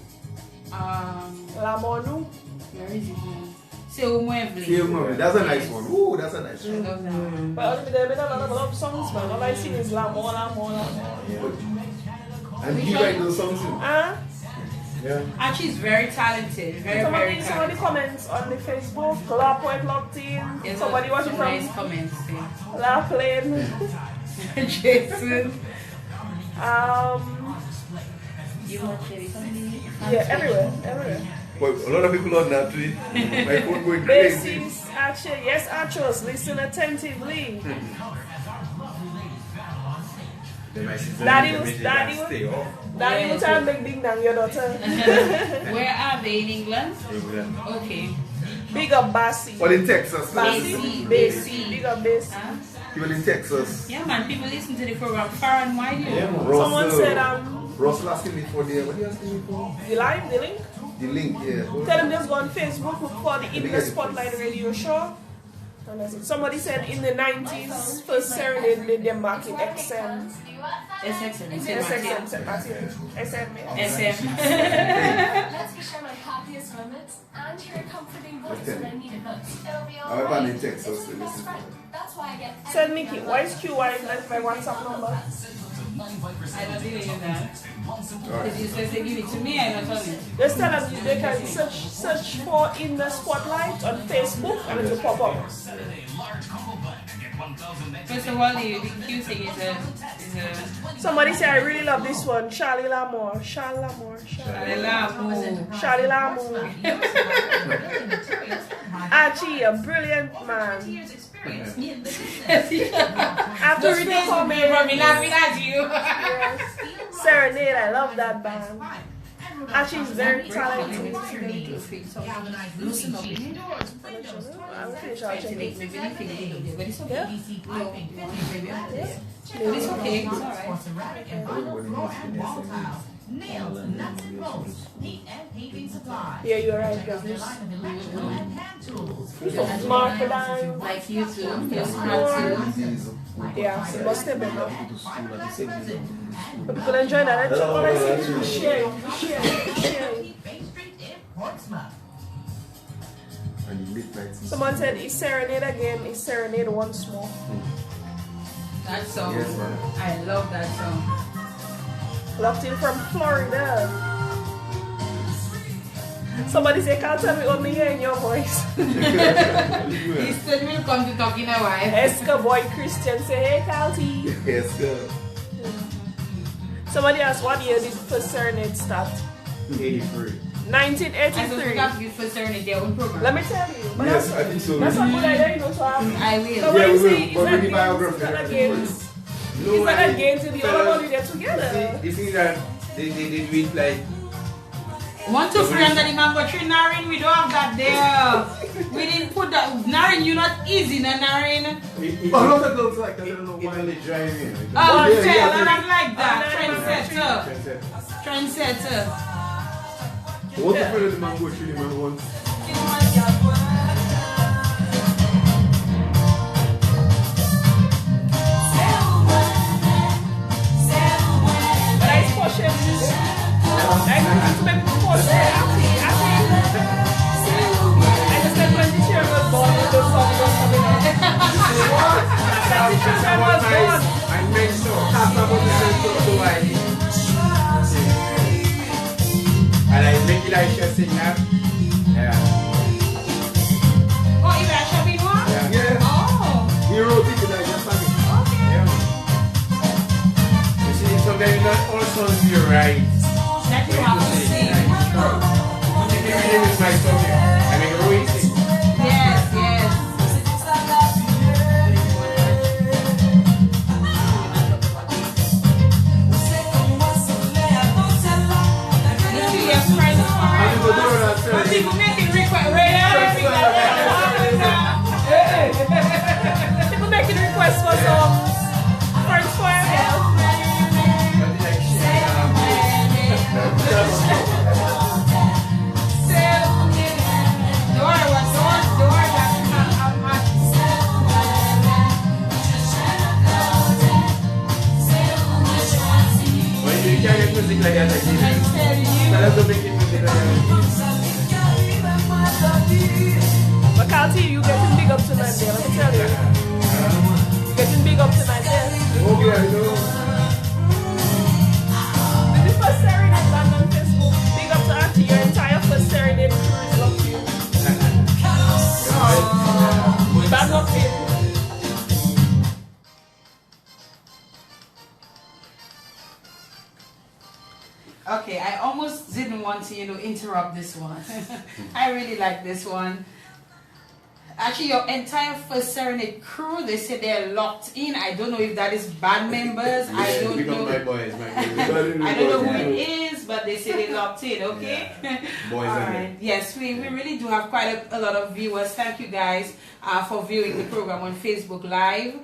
L'amour nous. Where is it now? Se Umwevle. That's a nice one. Ooh, that's a nice one. Love that one. But there have been a lot of love songs, man. All I see is l'amour, l'amour, l'amour. And you write those songs too? Huh? Yeah. Archie is very talented. Very, very Some of the talented. comments on the Facebook, La Point locked in. Yes, Somebody watching some from nice comments. La Plain. Jason. You watch it? Yeah, everywhere. But a lot of people on that tweet. My phone going crazy. Basis, Archie, yes, Archers, listen attentively. Daddy will Yeah, tell Big Ding Dang, your daughter. Where are they in England? Okay. Big up Bassi. Well, in Texas. Basie. Big up Bassi. Huh? People in Texas. Yeah, man. People listen to the program far and wide. You know. Someone said, Russell asking me for the, what are you asking me for? the line, the link. The link, yeah. Tell them just go on Facebook, look for the In the Spotlight radio show. And that's it. Somebody said in the 90s, first Serenade made them back in XM. SXM. SM. SM. Let me share my happiest moments and hear a comforting voice when I need it most. It'll be all I'm right. in Texas, It's so my best listen. friend. That's why I get Send Mickey, why is QY left my WhatsApp number? I don't believe in that. Because you said they give it to me, I don't tell you. Just tell them they can search for In the Spotlight on Facebook and it will pop up. First of all, the cute thing is a Somebody say I really love this one. Charlie Lamour. Charlie Lamour. Charlie Lamour. Archie, a brilliant man. After reading for me, laughing at you. yes. Serenade, I love that band. Archie is very talented. Loosen up. I will finish our checking. But it's okay. But it's okay. It's alright. Nails, nuts and bolts, heat and paving supply. Yeah, you're right, guys. Line of electrical and hand tools. Mark for dime. Like you too. You're smart too. Yeah, so must have been. But people enjoy that. That's all I see is sharing. Bay Street in Portsmouth. And the midnight. Someone said, is Serenade again? Is Serenade once more? That song. Yes, man. I love that song. Locked in from Florida. Somebody say, can't tell me only hearing your voice. He said we'll come to talk in a while. Eska boy Christian say, hey, Calty. Yes, girl. Somebody asked, what year did first Serenade start? 83. I suppose we 1983. have to give for Serenade their own program. Let me tell you. But Yes, that's, I think so. that's a good idea, you know, so I will. So Yeah, when we you will. say, But we need it's biography. not against. No, It's not I- against the other one they're together. See, the thing that they do it like 1, 2, 3 under the mango tree, Narin, we don't have that there. We didn't put that. Narin, you're not easy, na Narin. But a lot of girls like that, I don't know even why. the driving. Oh, yeah, tell yeah. her I'm like that. Trendsetter. What's the friend of the mango tree, man? Once. But I push it. I just make push it. I just said when the chair was born, the song was coming out. That the chair was born. I made sure. Half about the same so I and I make it like she sing that. Yeah. Oh, you got shopping one? Yeah. Oh. He wrote it and I just sang it. Yeah. You see, sometimes you not name is my song here. I mean, Roy sing. Yes, yes. Make sure your friends I'm are. going to do that, sir. But people making requests right now. People making requests for some French choir. When you can't get music like that, I give you. So let's go make it music like that. But Carl, you getting big up tonight there, let me tell you. You're getting big up tonight there. Okay, I know. This is first Serenade band on Facebook. Big up to Archie, your entire first Serenade crew is love to you. Bag up here. Okay, I almost didn't want to, interrupt this one. I really like this one. Actually, your entire first Serenade crew, they say they're locked in. I don't know if that is band members. I don't know. My boys, my boys. I don't know who it is, but they say they're locked in, okay? Yeah. Boys All and right. Yes, we really do have quite a lot of viewers. Thank you guys for viewing the program on Facebook Live.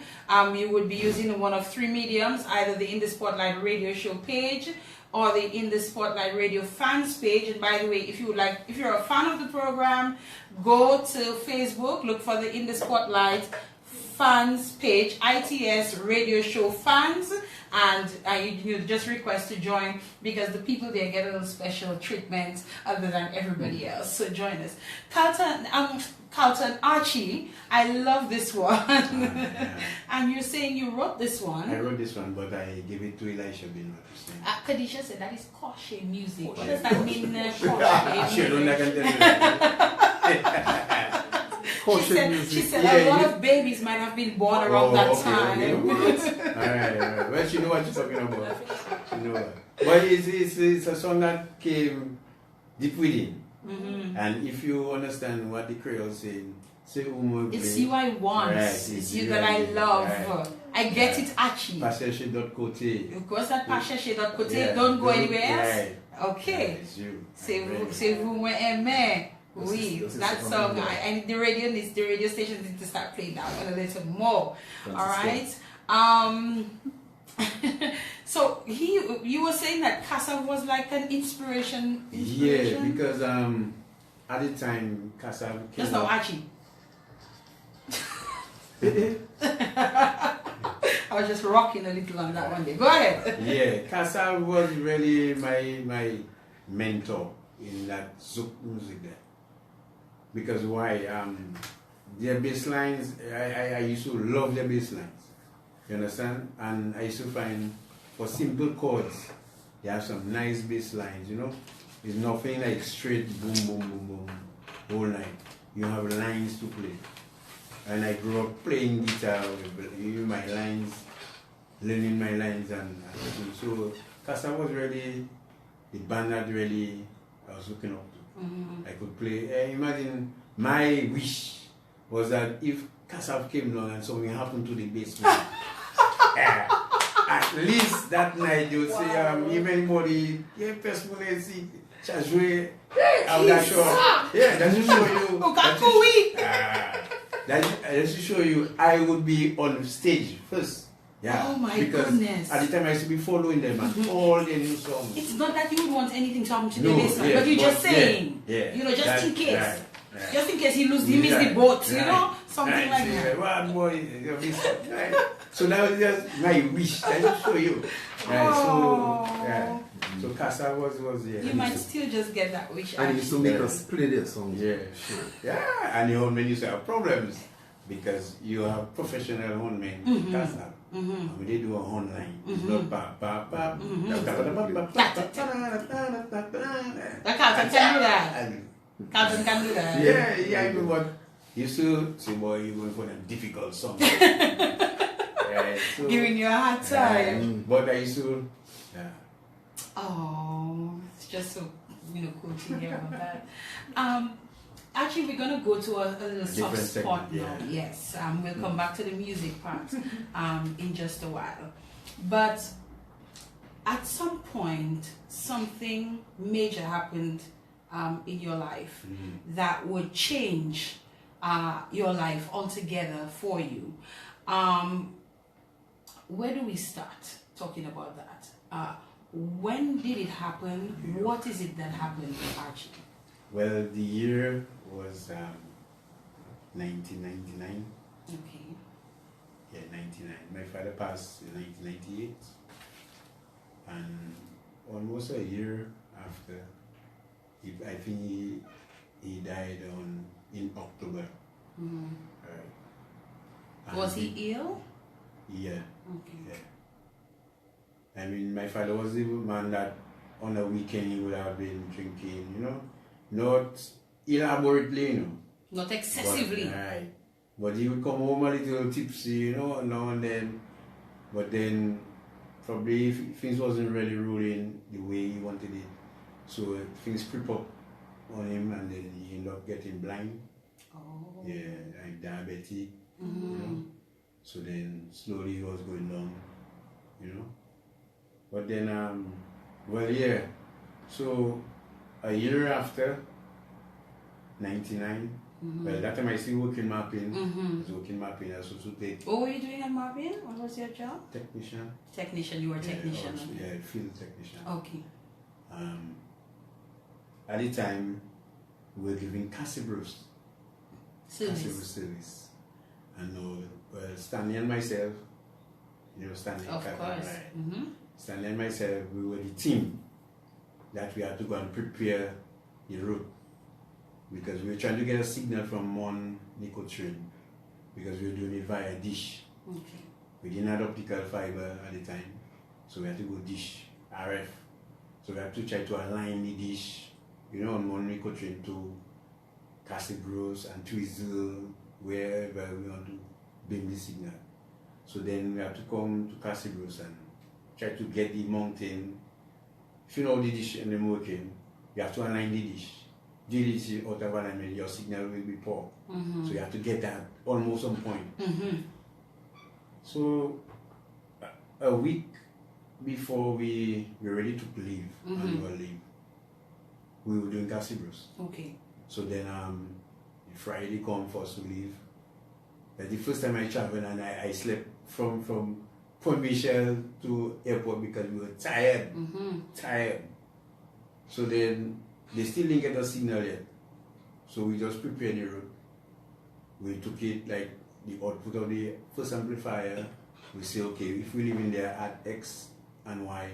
You would be using one of three mediums, either the In the Spotlight radio show page or the In the Spotlight radio fans page. And by the way, if you're a fan of the program, go to Facebook, look for the In the Spotlight fans page, ITS radio show fans, and you just request to join, because the people there get a little special treatment other than everybody else. So join us. Carlton, Archie, I love this one. And you're saying you wrote this one. I wrote this one, but I gave it to Elisha Bin. Kadisha said that is crochet music. What does that mean? Crochet music? She said a lot of babies might have been born around that time. Okay. Alright. Well, she know what you're talking about. She know what. But it's a song that came deep within. Mm-hmm. And if you understand what the Creole saying, say it's you I want. Right, it's you that I love. Right. I get it, Archie. Pacheche.cote. Of course, that Pacheche.cote. Don't go anywhere else. Right. Okay. Yeah, it's you. C'est vous moi aimer. Oui, that song. And the radio station needs to start playing that one a little more. All right. So you were saying that Casa was like an inspiration. Yeah, because at the time Casa came just now, Archie. I was just rocking a little on that one day. Go ahead. Yeah, Casa was really my mentor in that Zouk music there. Because why? Their bass lines, I used to love their bass lines. You understand? And I used to find for simple chords, they have some nice bass lines, It's nothing like straight boom, boom, boom, boom, whole night. You have lines to play. And I grew up playing guitar with my lines, learning my lines, and so Casa was really the band that really I was looking up to. Mm-hmm. I could play. Imagine my wish was that if Casa came along and something happened to the bass player, at least that night you would say, if anybody, see, I'm not sure. Yeah, that should show you. That should show you I would be on stage first. Yeah. Oh my because goodness. At the time I used to be following them and all their new songs. It's not that you would want anything to happen to the bassline, but you're just saying, just in case. Right. Just in case he loses, he misses the boat, something like that. One boy, right. So that was just my wish. I just show you. Right. So Casa was You might still just get that wish. And he used to make us play their songs. Yeah, sure. Yeah, and the hornmen used to have problems because you have professional hornmen in Casa. When they do a horn line, it's not ba ba ba. Carlton can do that. Carlton can do that. Yeah, I know what. Used to say, boy, you're going for them difficult songs. So, giving you a hard time. But I used to, Oh, it's just so quoting here about that. Actually, we're going to go to a little soft spot now. Yes, we'll come back to the music part in just a while. But at some point, something major happened in your life that would change your life altogether for you. Where do we start talking about that? When did it happen? What is it that happened, Archie? Well, the year was 1999. Okay. Yeah, 99. My father passed in 1998. And almost a year after, I think he died in October. Right. Was he ill? Yeah. Okay. Yeah. I mean, my father was the man that on a weekend he would have been drinking, not elaborately, Not excessively. Right. But he would come home a little tipsy, now and then. But then, probably things wasn't really rolling the way he wanted it. So things creep up on him, and then he ended up getting blind. Oh. Yeah, like diabetic, So then slowly he was going down, But then, so a year after, 99, well, that time I still working mapping. I was working mapping as also take. What were you doing at mapping? What was your job? Technician. Technician, you were a technician. Yeah, field technician. Okay. At the time, we were giving Casibros Service. And Stanley and myself, Stanley. Of course. Right? Stanley and myself, we were the team that we had to go and prepare the route, because we were trying to get a signal from one Nico train, because we were doing it via dish. Okay. We didn't have optical fiber at the time, so we had to go dish, RF. So we had to try to align the dish, on one Nico train to Casibros and Twizzle, wherever we want to bring the signal. So then we have to come to Casibros and try to get the mountain. If you know the dish and the working, you have to align the dish. DDC out of alignment, your signal will be poor. So you have to get that almost on point. So a week before we were ready to leave, annual leave, we were doing Casibros. Okay. So then Friday come for us to leave. That's the first time I traveled, and I slept from Point Michel to airport because we were tired. Tired. So then they still didn't get a signal yet. So we just prepared the route. We took it like the output of the first amplifier. We say, okay, if we live in there at X and Y,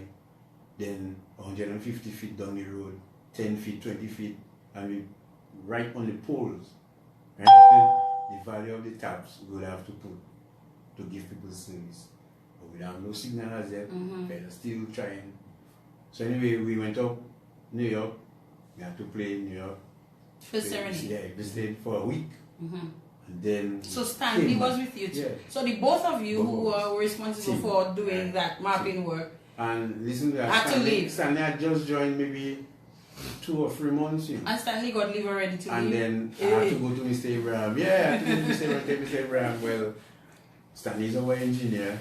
then 150 feet down the road, 10 feet, 20 feet, and we right on the poles, right? The value of the taps we would have to put to give people service. But we have no signal as yet. We're still trying. So anyway, we went up New York. We had to play in New York. For Serenade. Yeah, we stayed for a week. And then so Stanley was with you too. Yeah. So the both of you who were responsible for doing that mapping work. And listen to that. Had to leave. Stanley had just joined maybe 2 or 3 months. And Stanley got leave already to and leave. And then I had to go to Mr. Abraham. Yeah, I had to go to Mr. Abraham. Well, Stanley is our engineer,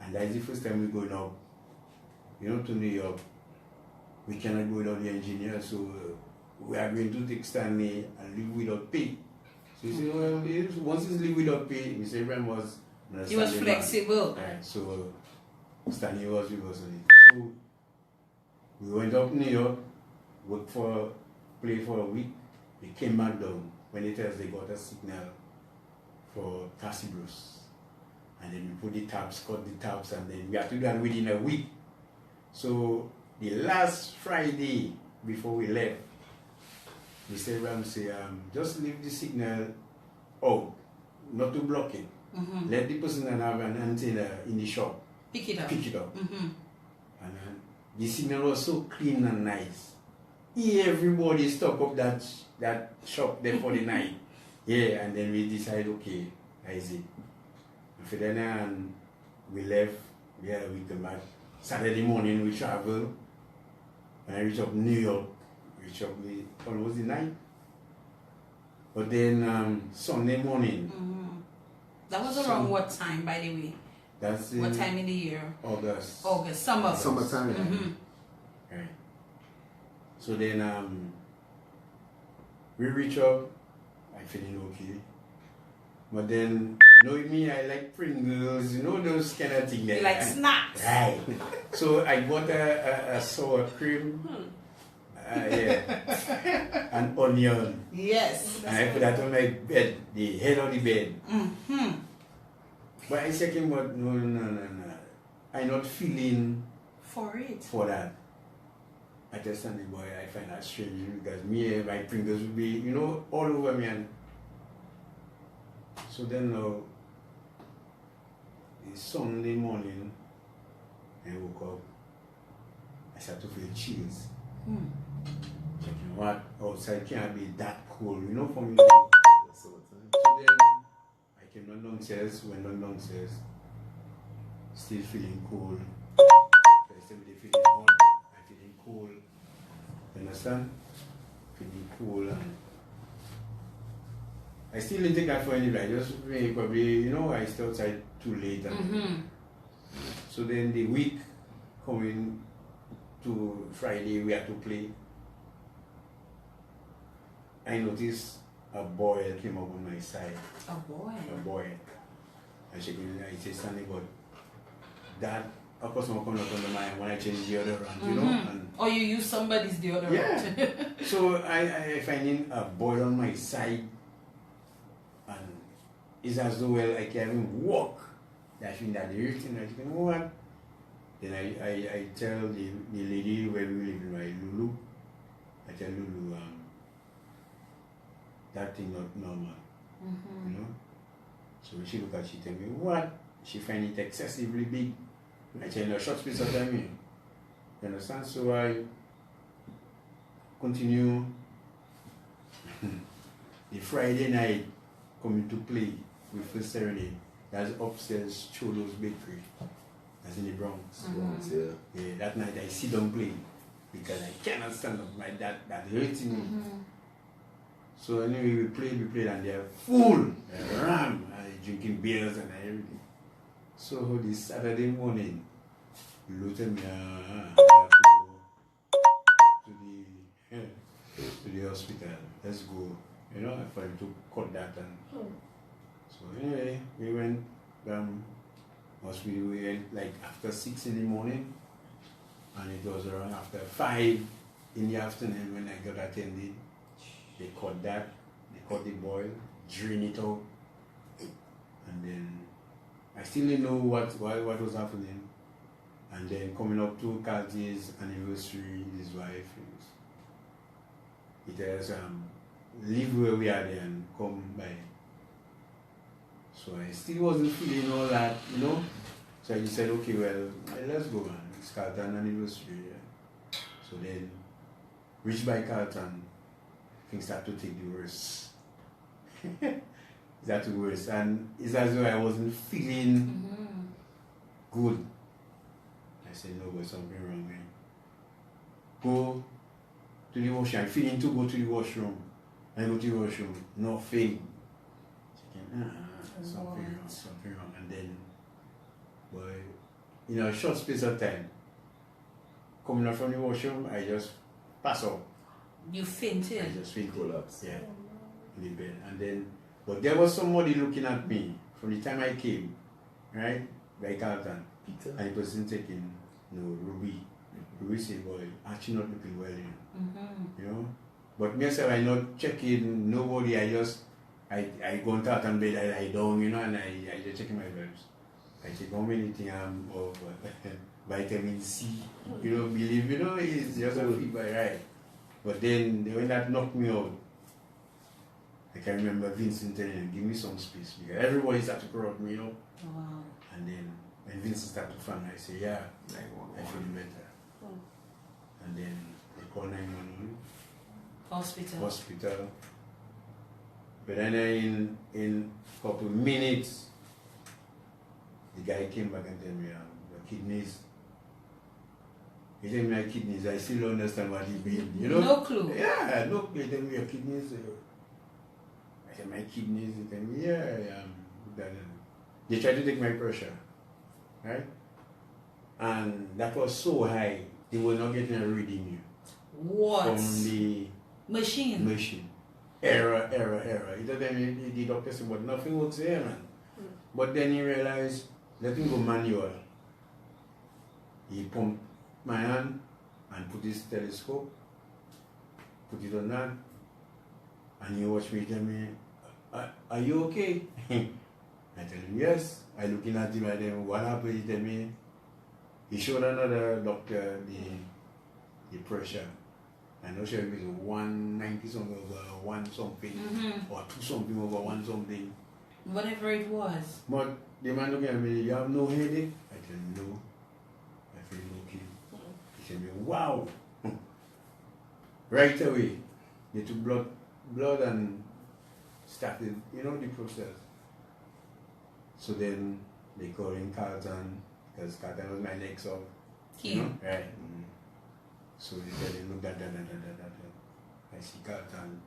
and that is the first time we're going up, to New York. We cannot go without the engineer, so we are going to take Stanley and leave without pay. So he said, well, once he's leave without pay, Mr. Abraham was... He was flexible. Right, so Stanley was with us on it. So we went up New York, play for a week. We came back down. When they got a signal for Casibros. And then we put the tabs, cut the tabs, and then we had to do that within a week. So the last Friday before we left, Mr. Abraham said, just leave the signal out, not to block it. Let the person that have an antenna in the shop pick it up. And the signal was so clean and nice. Everybody stopped up that shop there for the night. Yeah, and then we decided, okay, that is it. And then we left. Yeah, we come back. Saturday morning we travel. When I reach up New York, reach up almost the night. But then Sunday morning. That was around what time, by the way? That's what time in the year? August. Summertime. Right. So then we reach up. I'm feeling okay. But then, knowing me, I like Pringles, you know those kind of things. You like snacks. Right. So I bought a sour cream. An onion. Yes. And I put that on my bed, the head of the bed. But I second, but no. I'm not feeling for that. I just tell the boy, I find that strange because me and my Pringles will be, you know, all over me. And so then it's Sunday morning, I woke up, I started to feel chills. Like, you know what, outside can't be that cold, you know, for me. So then I came downstairs, went downstairs, still feeling cold. First time they feeling hot, I feeling cold. You understand? Feeling cold and I still didn't take that for anybody. I just probably, you know, I stayed outside too late. And so then the week coming to Friday, we had to play. I noticed a boy came up on my side. A boy? A boy. I said, Stanley, but that, of course, I'm coming up on the mind when I change the other round, you know? And or you use somebody's deodorant. Yeah. So I finding a boy on my side. And it's as though I can't even walk. I think that the irritation, I think, you know what? Then I tell the lady where we live in my Lulu, I tell Lulu, that thing not normal. You know? So when she look at it, she tell me, what? She find it excessively big. I tell her a short space of time. You understand? So I continue the Friday night coming to play with First Serenade. That's upstairs Cholo's Bakery. That's in the Bronx. Yeah, that night I sit down play because I cannot stand up. My dad that hurting me. So anyway, we played and they're full. They ram, drinking beers and everything. So this Saturday morning, you tell me I have to go to the hospital. Let's go. You know, for him to cut that and so anyway, we went hospital. We went like after 6 in the morning, and it was around after 5 in the afternoon when I got attended. They cut that, they cut the boil, drain it out, and then I still didn't know what was happening. And then coming up to Cartier's anniversary, his wife, it has leave where we are there and come by. So I still wasn't feeling all that, you know. So I just said, okay, well, let's go, man. It's Carlton anniversary. Yeah. So then, reached by Carlton, things start to take the worst. That worse, and it's as though I wasn't feeling good. I said, no, there's something wrong, man. Go to the washroom. I'm feeling to go to the washroom. I go to the washroom, nothing. Something wrong. And then, boy, in a short space of time, coming out from the washroom, I just pass out. You fainted? I just fainted. Collapse. Yeah, in the bed. And then, but there was somebody looking at me from the time I came, right, by Carlton. Peter. And the person taking, Ruby. Ruby said, boy, Archie not looking well, you know. But myself, I not checking nobody. I go on out and bed, I lie down, you know, and I just checking my verbs. I check how many things of vitamin C, you know, believe, you know, it's just a fever, right? But then when that knocked me out, I can remember Vincent telling him, give me some space, because everybody started to corrupt me, you know. Wow. And then when Vincent started to fan, I say, yeah, I feel better. And then they call 911. Hospital. But then in a couple of minutes, the guy came back and told me the kidneys He tell me my kidneys, I still don't understand what he mean, you know? No clue. Yeah, no clue. He tell me your kidneys. I said, my kidneys? He tell me, yeah. They tried to take my pressure, right? And that was so high, they were not getting a reading you. What? From the machine. Error. He told them, the doctor said, but nothing works here, man. But then he realized, let him go manual. He pumped my hand and put his telescope, put it on that, and he watched me tell me, are you okay? I tell him, yes. I looking at him and then what happened? He tell me, he showed another doctor the pressure. I know sure it was 190 something over 1 something or 2 something over 1 something. Whatever it was. But the man looking at me, you have no headache? I tell him, no. I feel okay. He said, wow. Right away, they took blood and started, the process. So then they called in Carlton, because Carlton was my next up. Right. So they tell him, look, that. I see Carlton.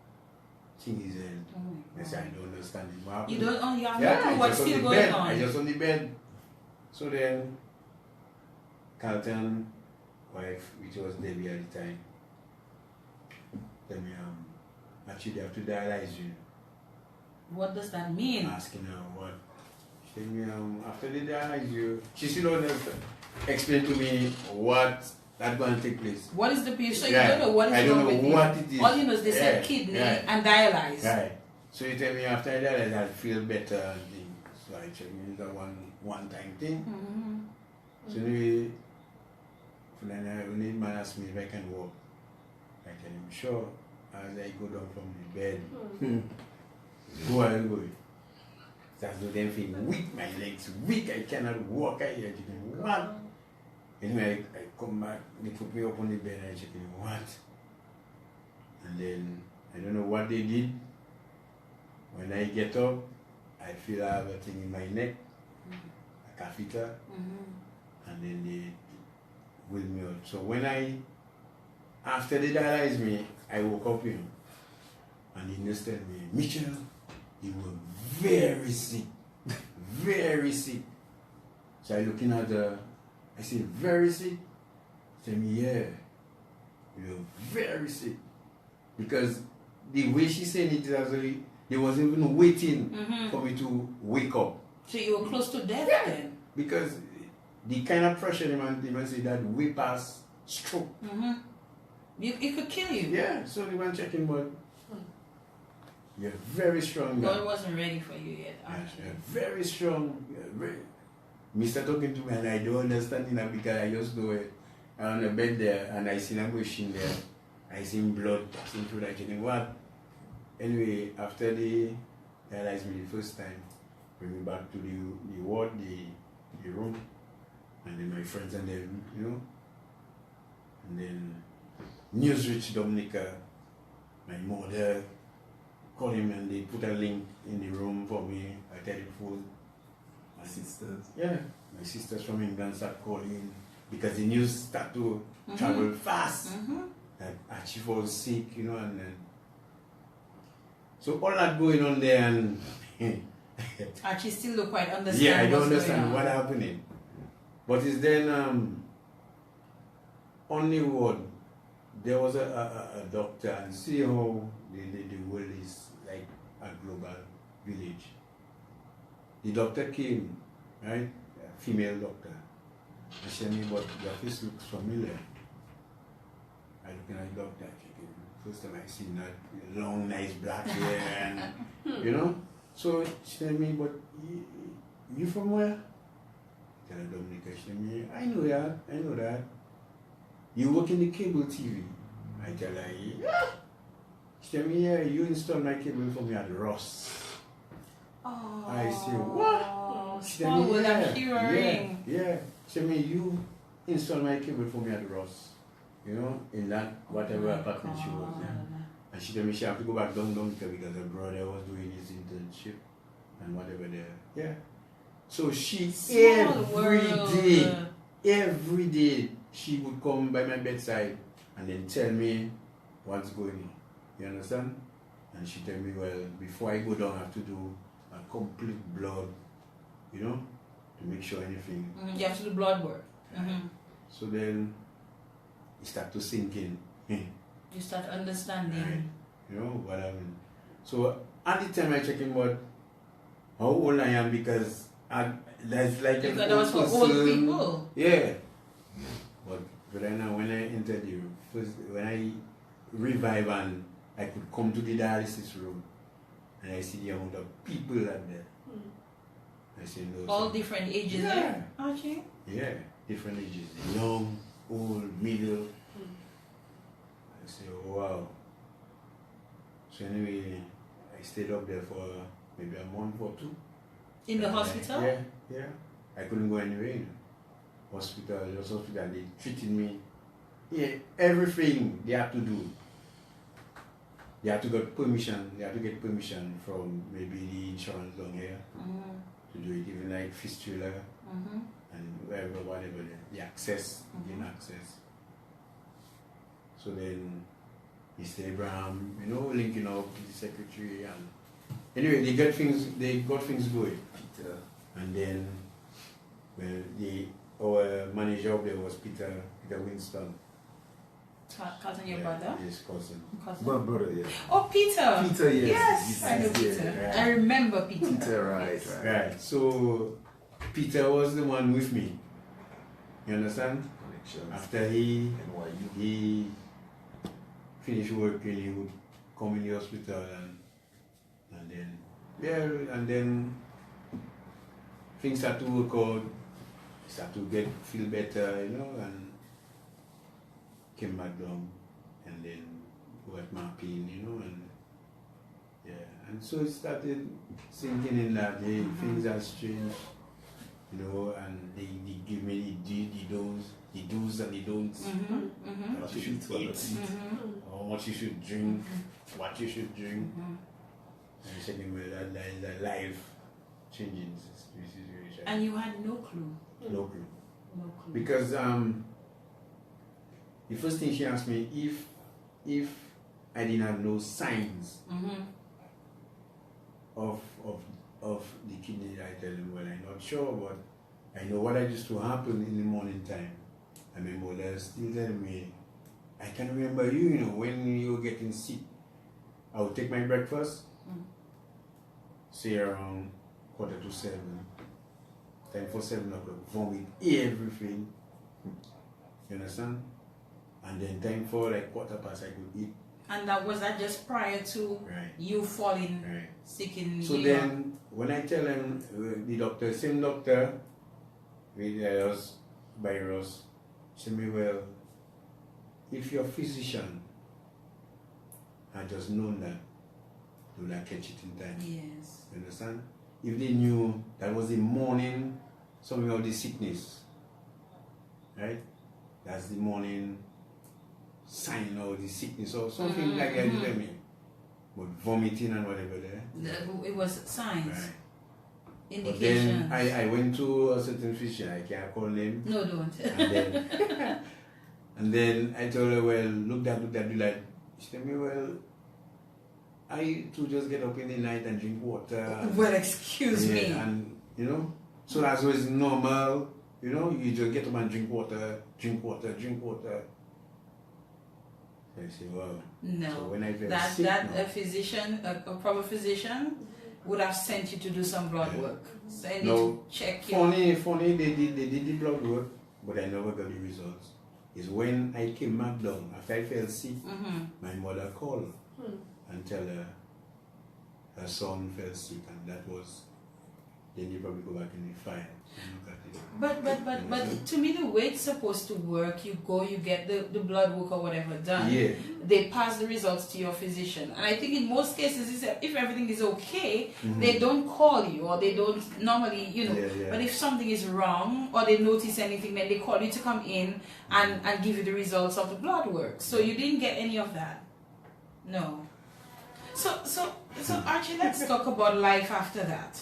Thing is, I say, I don't understand it. What happened? You don't, you have no clue what's still going on. I just on the bed. So then, Carlton wife, which was Debbie at the time, tell me, actually they have to dialyze you. What does that mean? Asking her what. She tell me, after they dialyze you, she still don't explain to me what that's going to take place. What is the piece? So you don't know what is wrong with what you. it is. All you know is they said kidney and dialyze. Right. So you tell me after I dialyze I feel better and things. So I check me it's a one-time thing. So anyway, when man asked me if I can walk, I tell him, sure. As I go down from the bed, go. That's the damn thing weak, my legs weak, I cannot walk. I hear what? Anyway, I come back, they put me up on the bed and I check what? And then I don't know what they did. When I get up, I feel I have a thing in my neck, a catheter, and then they wheel me out. So after they dialyzed me, I woke up, and he just told me, Mitchell, you were very sick, very sick. So I looking at I said, very sick? Tell me, yeah, you're very sick. Because the way she said it, they wasn't even waiting for me to wake up. So you were close to death then? Because the kind of pressure they man say that way past stroke. It could kill you. Yeah, so they went checking, but you're very strong. God wasn't ready for you yet, Archie. You're very strong. Mr. talking to me and I don't understand because I just do it on the bed there and I see a machine there. I see blood passing through that chicken. What? Anyway, after they dialyzed me the first time, bring me back to the ward, the room, and then my friends and them, and then news reached Dominica, my mother called him and they put a link in the room for me. I tell him food. My sisters. Yeah, my sisters from England start calling because the news start to travel fast. That Archie falls sick, and then so all that going on there and Archie still don't quite understand. Yeah, I don't understand what's happening. But it's then on the ward there was a doctor and see how the world is like a global village. The doctor came, right? A female doctor. And she said me, but your face looks familiar. I look at the doctor, first time I seen that long, nice black hair, and So she said me, but you from where? I tell her Dominica. She said me, I know that. You work in the cable TV. I tell her, yeah. She said me, yeah, you installed my cable for me at Ross. Oh, I say, what? She small world, I'm hearing. Yeah. She said me, you installed my cable for me at Ross. In that whatever apartment she was in. And she told me she had to go back down because her brother was doing his internship and whatever there. Yeah. So she every day she would come by my bedside and then tell me what's going on. You understand? And she tell me, well, before I go down, I have to do a complete blood, you know, to make sure anything. You have to do blood work. So then it start to sink in. You start understanding. Right. You know what I mean? So at the time I check in what how old I am, because that's like Because that was for old people. Yeah. But right now when I entered the room, first when I revive and I could come to the dialysis room and I see the amount of people out there. I say no. All different ages, yeah. Archie? Yeah, different ages. Young, old, middle. I say, oh, wow. So anyway, I stayed up there for maybe a month or two. In the hospital? Yeah. I couldn't go anywhere. You know. Hospital, they treated me. Yeah, everything they have to do. They have to get permission. They have to get permission from maybe the insurance down here to do it, even like fistula and whatever the access, gain access. So then Mr. Abraham, you know, linking up with the secretary, and anyway they got things going. And then our manager up there was Peter Winston. Cousin, your brother? His cousin. My brother, yeah. Oh, Peter! Peter, yes. Yes, I know Peter. Right. I remember Peter. Peter, right. Right. So Peter was the one with me. You understand? Connections. After he NYU. finished working, he would come in the hospital and then things start to work out, start to feel better, you know, and came back down and then got mapping, you know, and and so it started sinking in that hey, things have changed, you know, and they give me the do's and the don'ts. What you should eat, or what you should drink, what you should drink. And second, well, that is a life changing situation. And you had no clue. No clue. No clue. Because the first thing she asked me, if I didn't have no signs of the kidney, I tell them, well, I'm not sure, but I know what used to happen in the morning time. And my mother still telling me, I can remember you know, when you were getting sick, I would take my breakfast, say around 6:45, time for 7 o'clock, vomit everything, you understand? And then time for like 15:15 I could eat. And was that just prior to you falling sick in So New then York? when I tell them, the doctor, same doctor with us, virus, say me, well, if your physician had just known that, they would have catch it in time. Yes. You understand? If they knew that was the morning, something of the sickness, right? That's the morning sign of the sickness or something like that, you tell me. But vomiting and whatever there. It was signs. Right. Indications. But then I went to a certain physician, I can't call name. No, don't. And then I told her, well, look that, do that. She told me, well, I to just get up in the night and drink water. Well, excuse me. And, you know, so that's always normal, you know, you just get up and drink water. I say, wow. No. So when I felt that sick, a physician, a proper physician, would have sent you to do some blood work. Send you to check your... Funny, they did the blood work, but I never got the results. It's when I came back down, after I felt sick, my mother called and tell her son fell sick, and that was, then you probably go back in the file and look at it. But to me, the way it's supposed to work, you go, you get the blood work or whatever done. Yeah. They pass the results to your physician. And I think in most cases, if everything is okay, they don't call you, or they don't normally, you know. But if something is wrong, or they notice anything, then they call you to come in and give you the results of the blood work. So you didn't get any of that. No. So Archie, let's talk about life after that.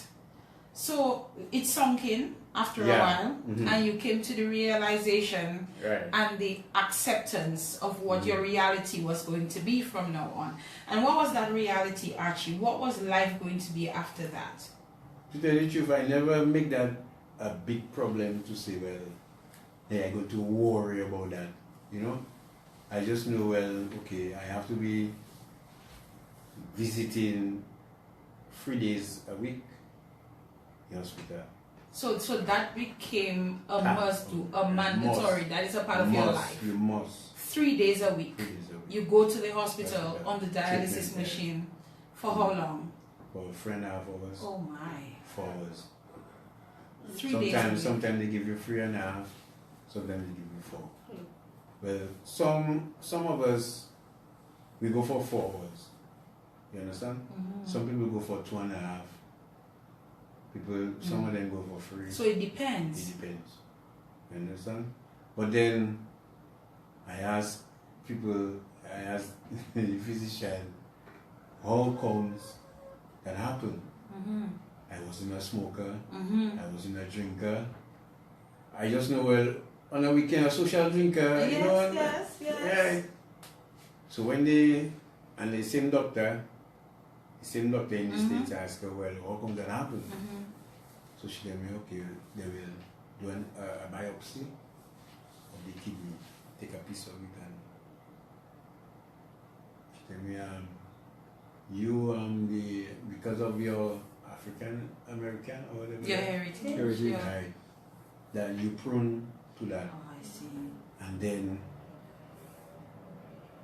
So it sunk in. after a Yeah. while, Mhm. and you came to the realization Right. and the acceptance of what your reality was going to be from now on. And what was that reality, Archie? What was life going to be after that? To tell you the truth, I never make that a big problem to say, well, hey, I go to worry about that, you know. I just know, well, okay, I have to be visiting 3 days a week in hospital. So that became a Ah, must, a must. mandatory. That is a part of your life. You must. 3 days a week. 3 days a week. You go to the hospital Hospital. on the dialysis Treatment, machine for how long? For 3.5 hours, Oh my. 4 hours. 3 days a week. Sometimes they give you 3.5, sometimes they give you 4. Well, some of us, we go for 4 hours. You understand? Some people go for 2.5. Some of them go for 3. So it depends. It depends. You understand? But then I ask the physician, how comes that happen? I wasn't a smoker. I wasn't a drinker. I just know, well, on a weekend, a social drinker. Yes, you know, yes. Yeah. So when the same doctor in the States asked her, well, how come that happened? So she told me, okay, they will do a biopsy of the kidney, take a piece of it, and she told me, because of your African American or whatever, Your heritage. heritage, Yeah. right, that you prone to that. Oh, I see. And then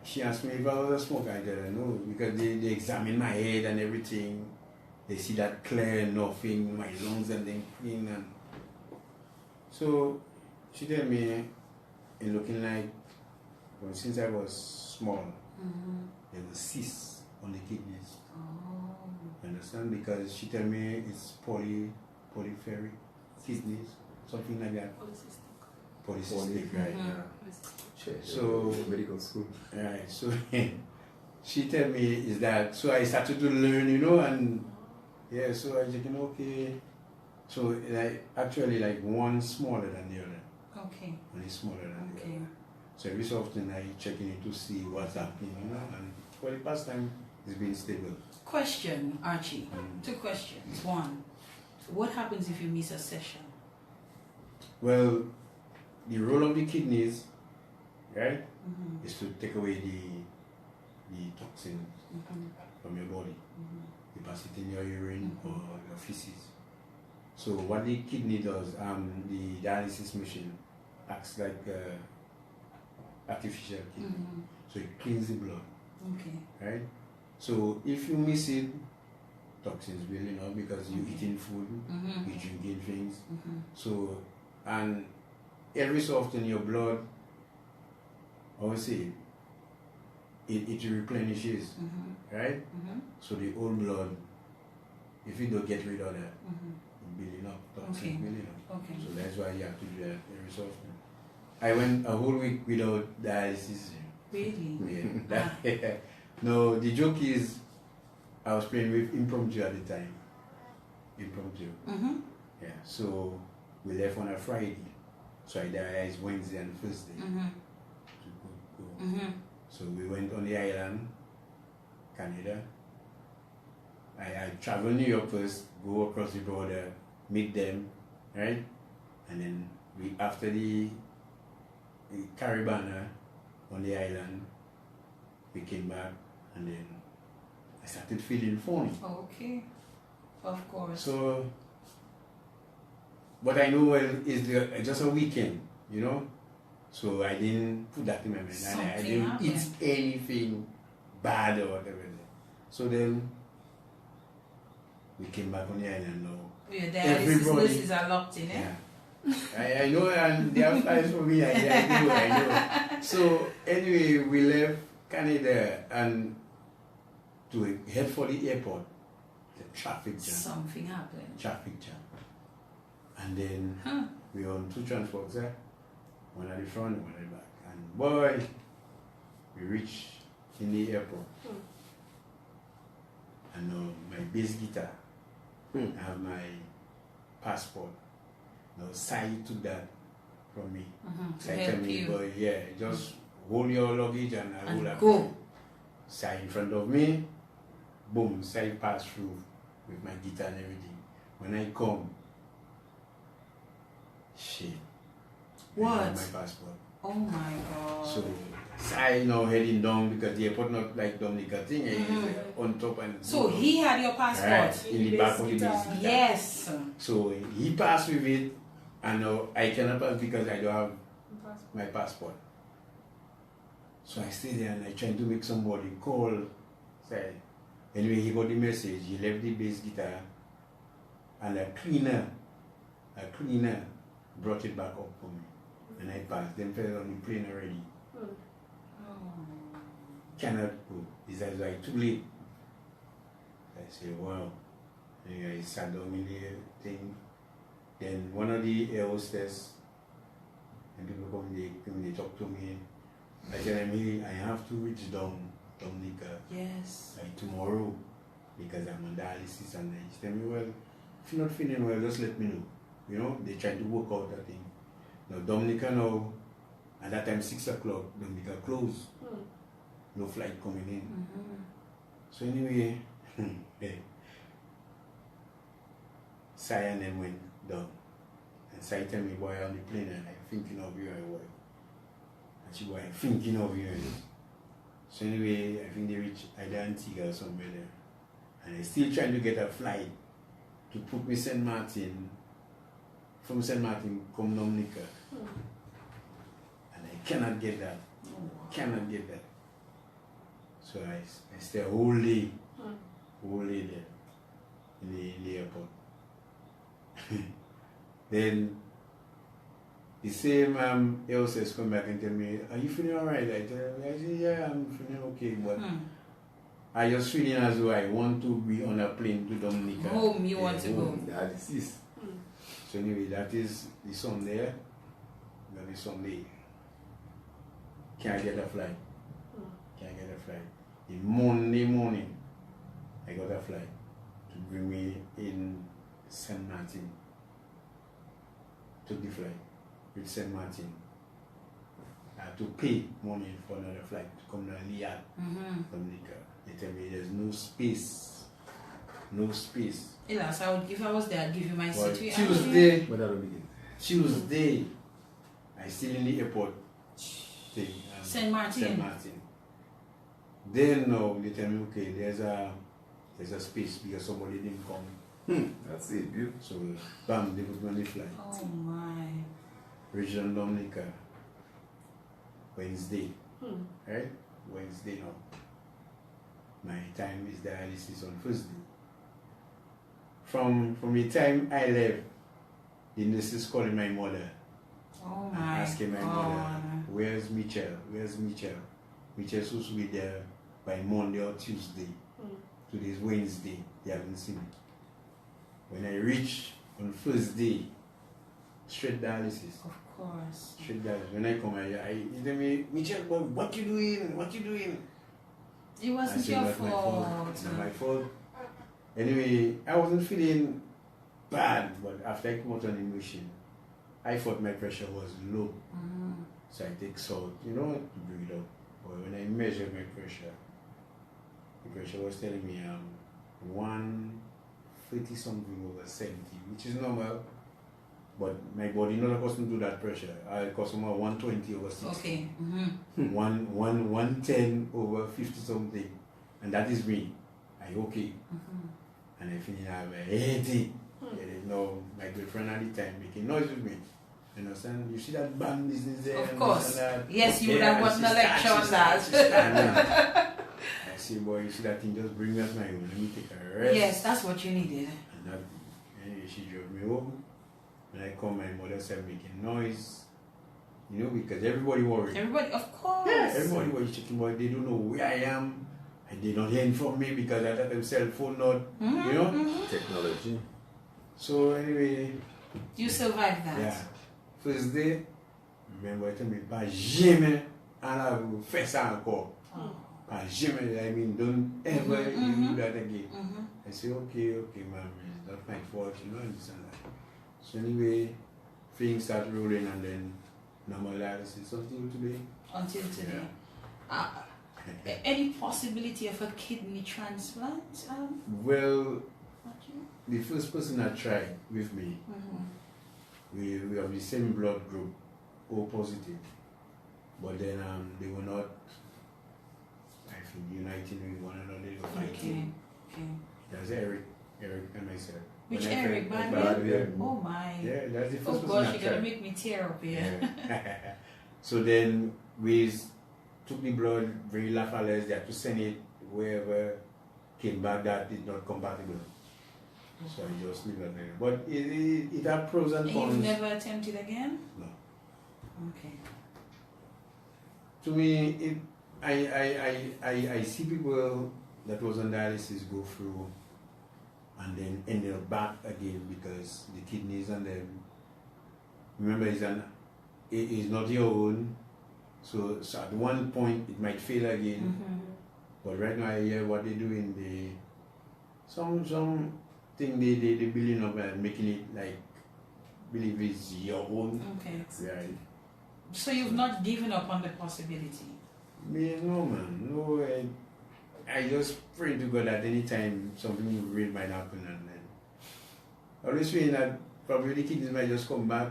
she asked me if I was a smoker. I didn't know, because they examine my head and everything. They see that clear, nothing, my lungs and then clean. And so she told me, it looking like, well, since I was small, there was cysts on the kidneys. Oh. You understand? Because she told me it's polypheric kidneys, something like that. Polycystic, right? Shit, So- medical school. Right, so she tell me is that, so I started to learn, you know, and yeah, so I just, okay, so actually like one smaller than the other, Okay. one is smaller than the Okay. other. So every so often I check in to see what's happening, you know, and for the past time it's been stable. Question, Archie. 2 questions. 1, what happens if you miss a session? Well, the role of the kidneys, right, is to take away the toxins from your body. You pass it in your urine or your feces. So what the kidney does, the dialysis machine acts like artificial kidney. So it cleans the blood, Okay. right? So if you miss it, toxins building up because you eating food, you drinking things. So, and every so often your blood, I would say, it replenishes, right? So the old blood, if you don't get rid of that, it's building up, toxins Okay. building up. Okay. So that's why you have to do that every so often. I went a whole week without dialysis. Really? Yeah. No, the joke is, I was playing with impromptu at the time. Impromptu. Yeah. So we left on a Friday. So I dialyzed Wednesday and Thursday to go. So we went on the island, Canada. I traveled New York first, go across the border, meet them, right? And then after the Caribbean on the island, we came back, and then I started feeling funny. Okay. Of course. So, but I know, well, it's just a weekend, you know? So I didn't put that in my mind. And I Something didn't eat happened. anything bad or whatever. So then, we came back on the island now. Your dialysis Everybody- nurses are locked in, eh? Yeah. I know, and they have plans for me. I know. So anyway, we left Canada and to head for the airport. The traffic jam. Something happened. Traffic jam. And then we were on 2 transports there. One at the front, one at the back. And boy, we reached in the airport. And my bass guitar. I have my passport. No, Sai took that from me. To Sai help tell me, you. boy, yeah, just hold your luggage and I And hold up. go. Sai in front of me, boom, Sai passed through with my guitar and everything. When I come, shit. I What? have my passport. Oh my God. So Sai now heading down because the airport not like Dominica thing, it's on top and So he had your passport? right, in the back of the guitar. bass guitar. Yes. So he passed with it, and now I cannot pass because I don't have my passport. So I stay there and I try to make somebody call. Say, anyway, he got the message. He left the bass guitar, and a cleaner brought it back up for me, and I passed. Then fell on the plane already. Cannot go. He said, like, too late. I said, wow. Anyway, I sat down in the thing. Then one of the air hostess, and people come, they talk to me. I tell them, hey, I have to reach down Dominica Yes. like tomorrow because I'm on dialysis. And they tell me, well, if you're not feeling well, just let me know. You know, they try to work out that thing. Now, Dominica now, at that time, 6 o'clock, Dominica closed. No flight coming in. So anyway, Sai and them went down. And Sai tell me, boy, on the plane, and I'm thinking of you, boy. And she, boy, I'm thinking of you. So anyway, I think they reached either Antigua or somewhere there. And they're still trying to get a flight to put me St. Martin, from St. Martin, come Dominica. And I cannot get that. Cannot get that. So I stay a whole day there in the airport. Then the same air hostess come back and tell me, are you feeling alright? I say, yeah, I'm feeling okay, but I just feeling as though I want to be on a plane to Dominica. Home, you want to go. Dialysis. So anyway, that is the Sunday. Then the Sunday. Can I get a flight? Can I get a flight? The Monday morning, I got a flight to bring me in St. Martin. Took the flight with St. Martin. I had to pay money for another flight to come to Liat, Dominica. They tell me there's no space. No space. Yes, if I was there, I'd give you my Well, seat. Tuesday, I still in the airport thing. St. Martin. St. Martin. Then now they tell me, okay, there's a space because somebody didn't come. That's it, beautiful. So bam, they put me on the flight. Oh my. Regional Dominica. Wednesday. Right? Wednesday now. My time is dialysis on Thursday. From the time I left, the nurse is calling my mother. Oh And my asking my God. mother, where's Mitchell? Where's Mitchell? Mitchell's supposed to be there by Monday or Tuesday. Today's Wednesday. They haven't seen me. When I reach on Thursday, straight dialysis. Of course. Straight dialysis. When I come here, he tell me, Mitchell, boy, what you doing? What you doing? It wasn't I said, your "Not my fault. It's not my fault. Anyway, I wasn't feeling bad, but after I come out on the machine, I thought my pressure was low. So I take salt, you know, to bring it up. But when I measured my pressure, the pressure was telling me 130 something over 70, which is normal. But my body not accustomed to that pressure. I accustomed to 120 over 60. Okay. 110 over 50 something. And that is me. I okay. And I finish have a 80. No, my girlfriend at the time making noise with me. You understand? You see that band business there? Of course. That? Yes, you would have gotten a lecture on that. I say, boy, you see that thing, just bring me at my home. Let me take a rest. Yes, that's what you needed. And that, anyway, she drove me home. When I come, my mother started making noise. You know, because everybody worried. Everybody, of course. Yes. Everybody was checking, but they don't know where I am. And they don't hear from me because I had them cell phone not, you know? Technology. So anyway. You survived that. Yeah. First day, remember, I told me, pas jamais, and I will faire ça encore. Pas jamais, I mean, don't ever do that again. I say, okay, ma'am, it's not my fault, you know, understand that. So anyway, things start rolling and then normal dialysis until today. Until today. Any possibility of a kidney transplant? Well, Archie? the first person that tried with me, we have the same blood group, O positive, but then they were not, I think, uniting with one another. They were fighting. Okay. That's Eric and myself. Which When I Eric? felt- Bad Oh my. Yeah, that's the Oh first person gosh, that you're gonna tried. make me tear up here. Yeah. So then we took the blood, very Lafayette, they had to send it wherever, came back that is not compatible. So I just leave it there. But it had pros and And cons. you've never attempted again? No. Okay. To me, I see people that was on dialysis go through and then end up back again because the kidneys and them. Remember, it's not your own. So at one point it might fail again. But right now I hear what they do in some thing they building up and making it like believe it's your own. Okay. Right. So you've not given up on the possibility? Me, no man, no. I just pray to God that anytime something real might happen, and then I always feel that probably the kidneys might just come back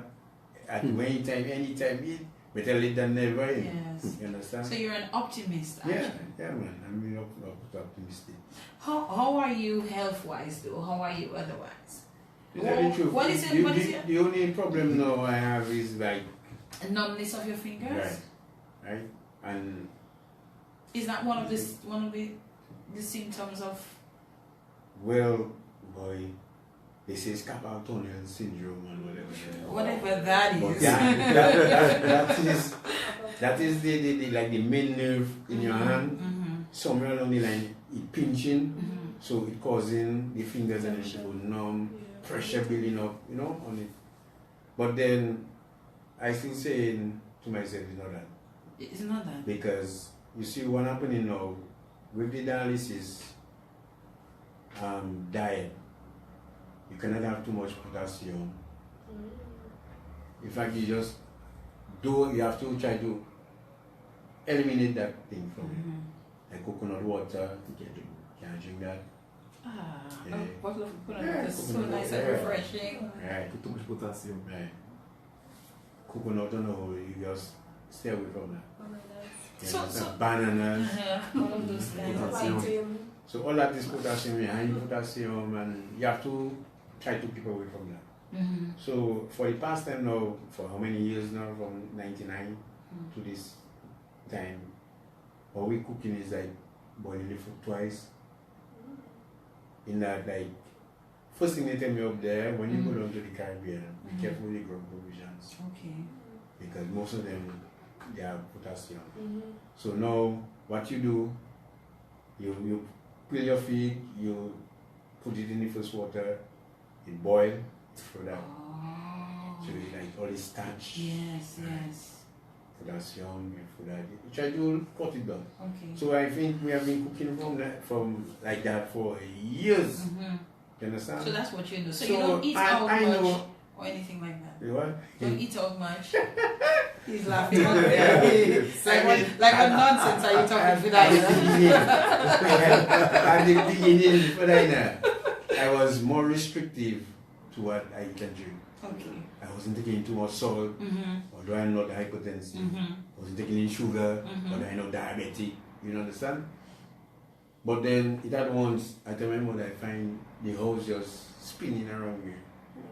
at anytime. Better late than never. Yes. You understand? So you're an optimist, actually. Yeah, man. I'm really optimistic. How are you health-wise, though? How are you otherwise? To tell you the truth, What is it? the only problem now I have is like A numbness of your fingers? right, and Is that one of the symptoms of? well, boy, they say it's carpal tunnel syndrome and whatever. Whatever that But is. that is the like the main nerve in your hand. Somewhere along the line, it pinching, so it causing the fingers and it go numb, pressure building up, on it. But then I still saying to myself, it's not that. It's not that. Because you see what happening now with the dialysis diet. You cannot have too much potassium. In fact, you have to try to eliminate that thing from it. Like coconut water, you can't drink that. Yeah. Bottle of coconut water is so nice and refreshing. Right. Too much potassium. Right. Coconut on the whole, you just stay away from that. Oh my God. So bananas. All of those kinds of things. Potassium. So all that is potassium, high potassium, and you have to try to keep away from that. So for the past time now, for how many years now, from 99 to this time, what we cooking is like boiling the food twice. In that, like, first thing they tell me up there, when you go down to the Caribbean, be careful with the ground provisions. Okay. Because most of them, they have potassium. So now, what you do, you peel your feed, you put it in the first water, it boil, throw that. So you like all the starch, Yes. potassium, you put that. You try to cut it down. Okay. So I think we have been cooking from like that for years. You understand? So that's what you do. So So you don't eat I out much know- or anything like that. You what? Don't eat out much. He's laughing. Like What nonsense are you talking to that? At the beginning, before I was more restrictive to what I can drink. Okay. I wasn't taking too much salt, although I'm not hypertensive. I wasn't taking in sugar, although I'm not diabetic. You understand? But then it at once, I tell my mother, I find the house just spinning around me.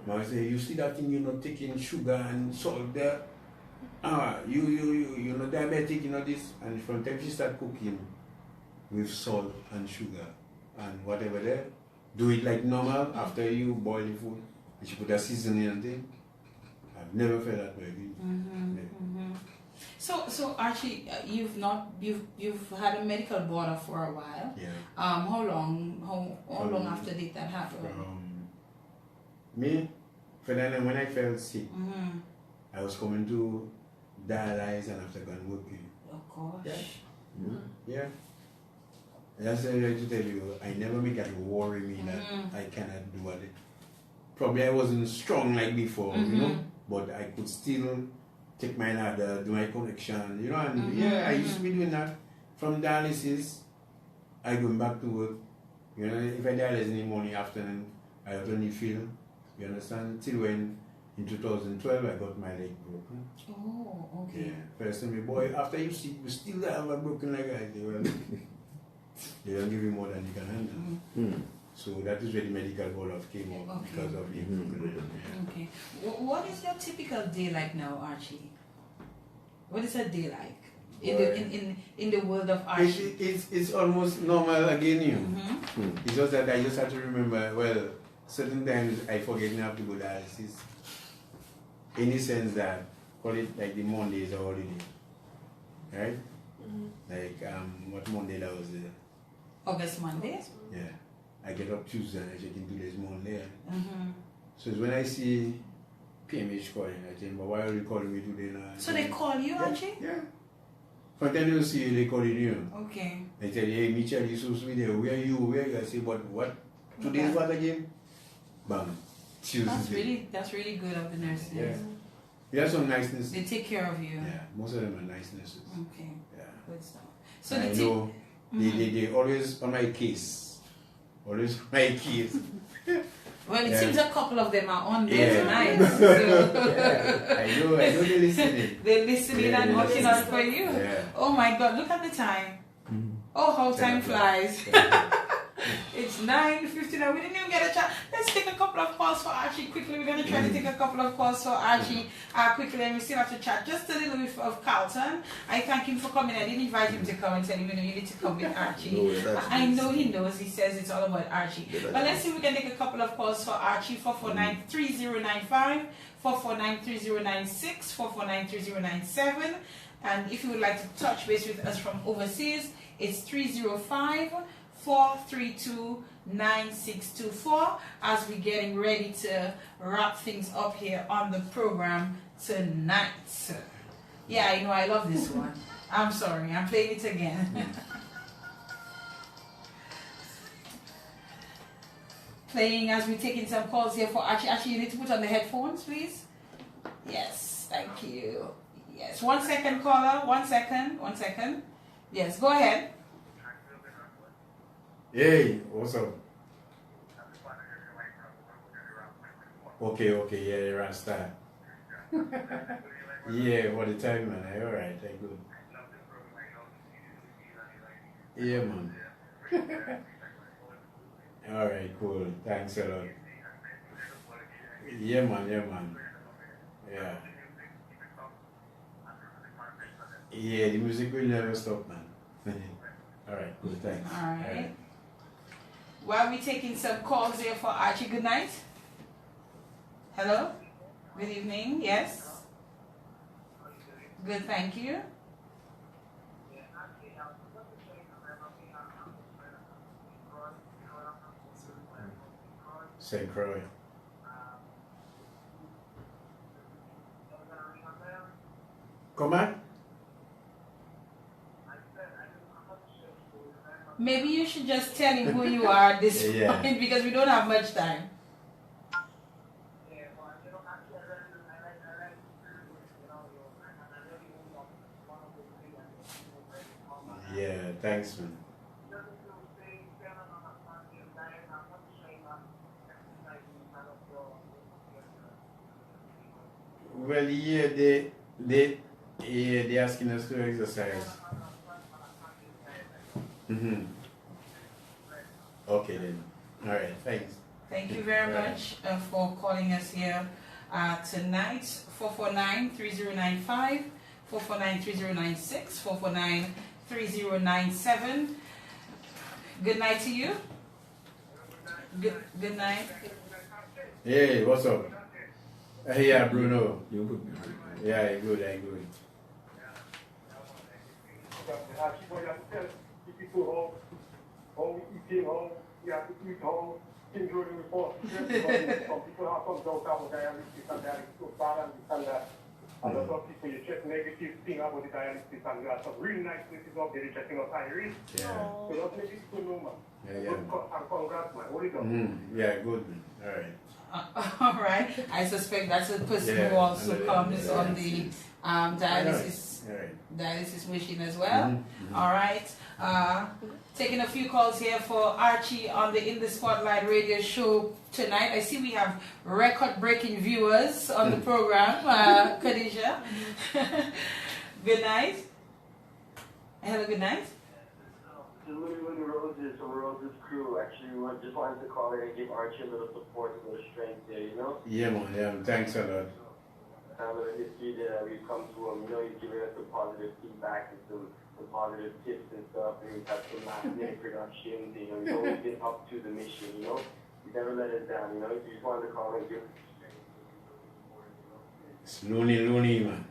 Mama say, you see that thing, you're not taking sugar and salt there. You're not diabetic, this. And from the time she start cooking with salt and sugar and whatever there, do it like normal after you boil the food. And she put a seasoning and thing. I've never felt that way again. So Archie, you've had a medical border for a while. Yeah. How long after did that happen? Me, Ferdina, when I felt sick, I was coming to dialyze and after going working. Oh gosh. Yeah. That's what I like to tell you. I never make it worry me that I cannot do it. Probably I wasn't strong like before, but I could still take my ladder, do my connection, you know, and yeah, I used to be doing that. From dialysis, I going back to work. You know, if I dialyze in the morning, afternoon, I only feel, you understand? Till when, in 2012, I got my leg broken. Oh, okay. Yeah. First time, boy, after you see, you still have a broken leg, they don't give you more than you can handle. So that is where the medical board came up because of the broken leg. Yeah. Okay. What is your typical day like now, Archie? What is a day like in the world of Archie? It's almost normal again, you know. It's just that I just have to remember, well, certain times I forget I have to go dialysis. In the sense that, call it like the Monday is a holiday. Right? Like, what Monday that was there? August Monday? Yeah. I get up Tuesday and I check in today's Monday. So it's when I see PMH calling, I think, but why are you calling me today now? So they call you, Archie? Yeah. From time to see you, they calling you. Okay. They tell you, hey, Mitchell, you're so sweet there. Where are you? Where are you? I say, but what? Today's what again? Bam. Tuesday. That's really good of the nurses. Yeah. We have some nice nurses. They take care of you. Yeah. Most of them are nice nurses. Okay. Yeah. Good stuff. So I know they always on my case. Always on my case. Well, it seems a couple of them are on there tonight. I know they're listening. They're listening and watching out for you. Yeah. Oh my God, look at the time. Oh, how time flies. It's 9:59. We didn't even get a chance. Let's take a couple of calls for Archie quickly. We're going to try to take a couple of calls for Archie quickly, and we still have to chat just a little bit of Carlton. I thank him for coming. I didn't invite him to come and tell him, you need to come with Archie. I know he knows. He says it's all about Archie. But let's see if we can take a couple of calls for Archie. 449-3095, 449-3096, 449-3097. And if you would like to touch base with us from overseas, it's 305-432-9624 as we're getting ready to wrap things up here on the program tonight. Yeah, I know, I love this one. I'm sorry, I'm playing it again. Playing as we're taking some calls here for Archie. Archie, you need to put on the headphones, please. Yes, thank you. Yes, 1 second, caller. 1 second. 1 second. Yes, go ahead. Hey, what's up? Okay, yeah, Rasta. Yeah, what the time, man. Alright, I good. Yeah, man. Alright, cool. Thanks a lot. Yeah, man. Yeah. Yeah, the music will never stop, man. Alright, cool, thanks. Alright. While we're taking some calls here for Archie, good night. Hello? Good evening, yes? Good, thank you. St. Croix. Come on. Maybe you should just tell him who you are at this point because we don't have much time. Yeah, thanks, man. Well, yeah, they asking us to exercise. Okay then. All right. Thanks. Thank you very much for calling us here tonight. 449-3095, 449-3096, 449-3097. Good night to you. Good night. Hey, what's up? Yeah, Bruno. Yeah, good. A lot of people you check negative thing about the dialysis and there are some really nice places up there checking up Iris. Yeah. So just make it to know, man. Yeah. Good and congrats, man. What is up? Yeah, good. All right. All right. I suspect that's a person Yeah, who also and, comes yeah. on the dialysis Alright. dialysis machine as well. Mhm. All right. Taking a few calls here for Archie on the In the Spotlight radio show tonight. I see we have record-breaking viewers on the program. Khadija. Good night. Hello, good night. Roses crew. Actually, we just wanted to call in and give Archie a little support, a little strength there, you know? Yeah, man. Yeah, thanks a lot. The history that we've come to him, you know, he's giving us some positive feedback and some positive tips and stuff, and we've had some last minute productions, you know, he's always been up to the mission, you know? He's never let us down, you know? So just wanted to call and give It's loony, man.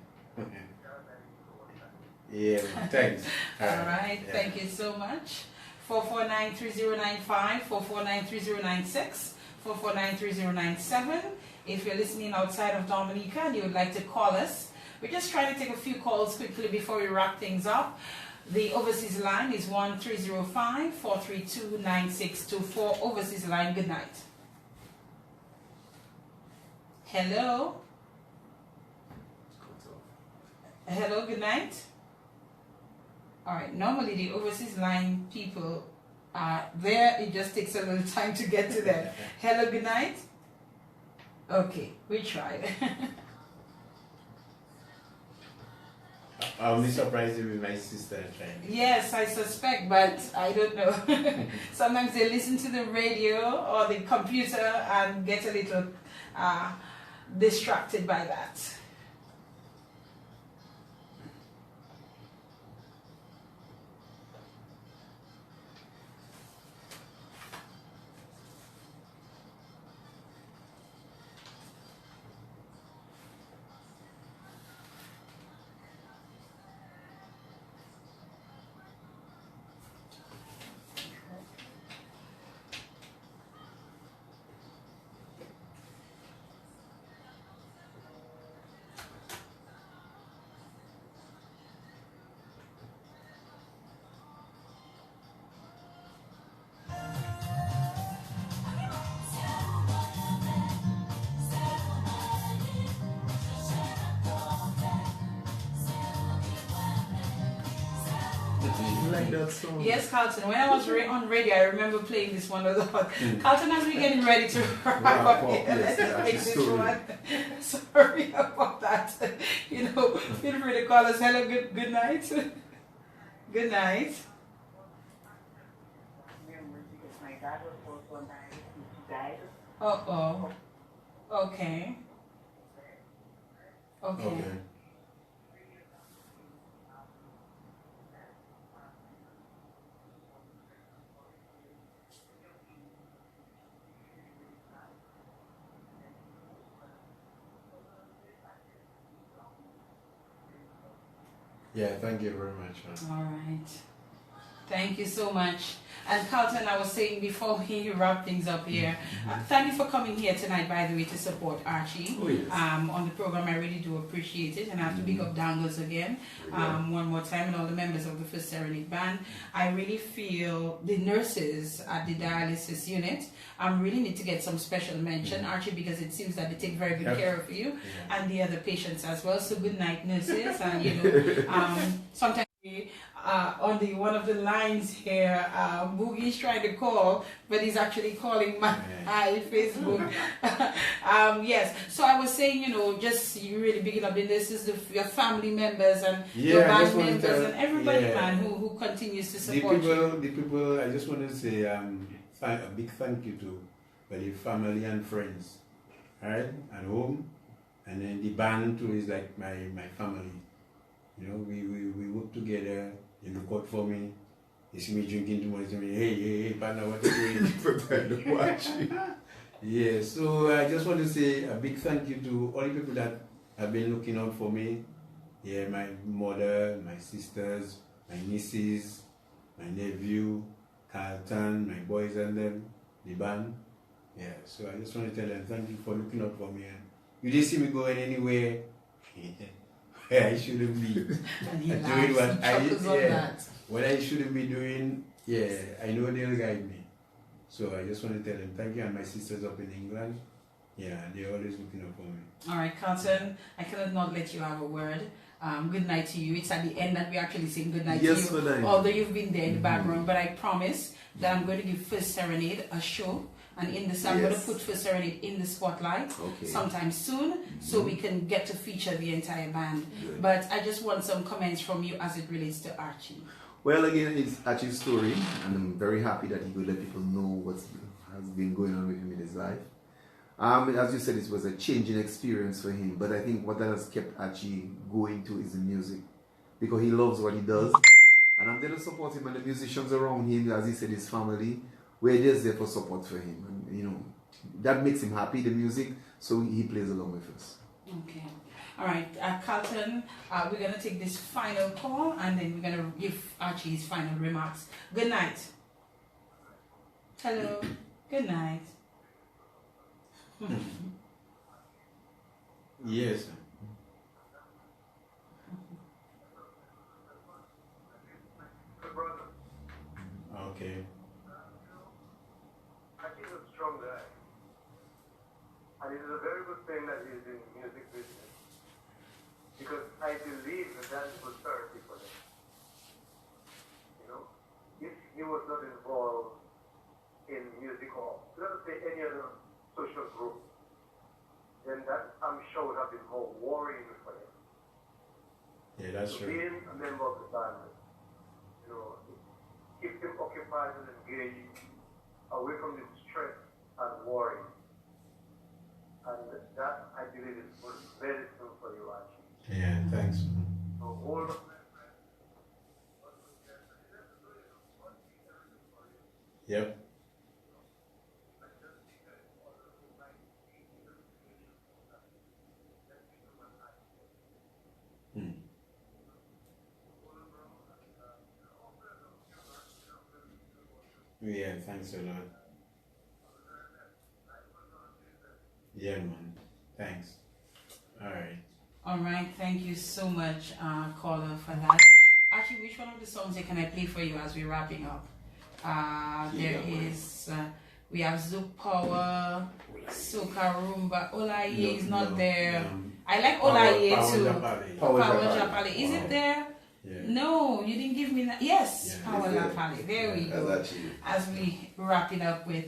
Yeah, man. Thanks. All right. Yeah. Thank you so much. 449-3095, 449-3096, 449-3097. If you're listening outside of Dominica and you would like to call us, we're just trying to take a few calls quickly before we wrap things up. The overseas line is 1305-432-9624. Overseas line, good night. Hello? Hello, good night. All right, normally the overseas line people are there. It just takes a little time to get to them. Hello, good night. Okay, we tried. I'll be surprised if my sister trying. Yes, I suspect, but I don't know. Sometimes they listen to the radio or the computer and get a little distracted by that. Like that song. Yes, Carlton. When I was on radio, I remember playing this one a lot. Carlton, as we're getting ready to wrap Wrap up up, here, yes, let's that's make the this story. one. Sorry about that. You know, feel free to call us. Hello, good night. Good night. My dad was also on dialysis. He died. Uh-oh. Okay. Okay. Okay. Yeah, thank you very much, man. All right. Thank you so much. And Carlton, I was saying before we wrap things up here, thank you for coming here tonight, by the way, to support Archie Oh, yes. on the program. I really do appreciate it. And I have to big up Dangles again one more time, and all the members of the First Serenade Band. I really feel the nurses at the dialysis unit really need to get some special mention, Archie, because it seems that they take very good care of you and the other patients as well. So good night, nurses. And, you know, sometimes on the one of the lines here, Boogie's trying to call, but he's actually calling my Facebook. Yes, so I was saying, you know, just you really bigging up the nurses, your family members and your band members and everybody, man, who continues to support you. The people, I just want to say a big thank you to the family and friends, right, at home, and then the band too is like my family. You know, we work together. You look out for me. You see me drinking too much. You say, hey, partner, what are you doing? But I don't watch it. Yeah, so I just want to say a big thank you to all the people that have been looking out for me. Yeah, my mother, my sisters, my nieces, my nephew, Carlton, my boys and them, the band. Yeah, so I just want to tell them thank you for looking out for me. And you didn't see me going anywhere. I shouldn't be doing what I shouldn't be doing. Yeah, I know they'll guide me. So I just want to tell them thank you, and my sisters up in England. Yeah, they're always looking up for me. All right, Carlton, I cannot not let you have a word. Good night to you. It's at the end that we actually sing good night to you. Good night. Although you've been there in the background, but I promise that I'm going to give First Serenade a show. And in this, I'm going to put First Serenade in the spotlight sometime soon, so we can get to feature the entire band. Good. But I just want some comments from you as it relates to Archie. Well, again, it's Archie's story, and I'm very happy that he could let people know what has been going on with him in his life. As you said, it was a changing experience for him, but I think what that has kept Archie going to is the music, because he loves what he does, and I'm there to support him and the musicians around him, as he said, his family. We're just there for support for him, and you know that makes him happy, the music, so he plays along with us. Okay. All right, Carlton, we're going to take this final call, and then we're going to give Archie his final remarks. Good night. Hello. Good night. Yes. Okay. He's a strong guy. And it is a very good thing that he's in music business. Because I believe that that's good therapy for him. You know? If he was not involved in music or, let us say, any other social group, then that, I'm sure, would have been more worrying for him. Yeah, that's So true. being a member of the band, you know, keeps him occupied and engaged, away from the stress and worry. And that, I believe, is good medicine for you, Archie. Yeah, thanks. So hold on. Yep. Yeah, thanks a lot. Yeah, man. Thanks. All right. All right, thank you so much, caller, for that. Actually, which one of the songs can I play for you as we're wrapping up? We have Zouk Power, Soca Rumba, Olaye is not there. I like Olaye too. Power Japale. Is it there? Yeah. No, you didn't give me that. Yes, Yeah, Power Japale. There we go. As we wrap it up with.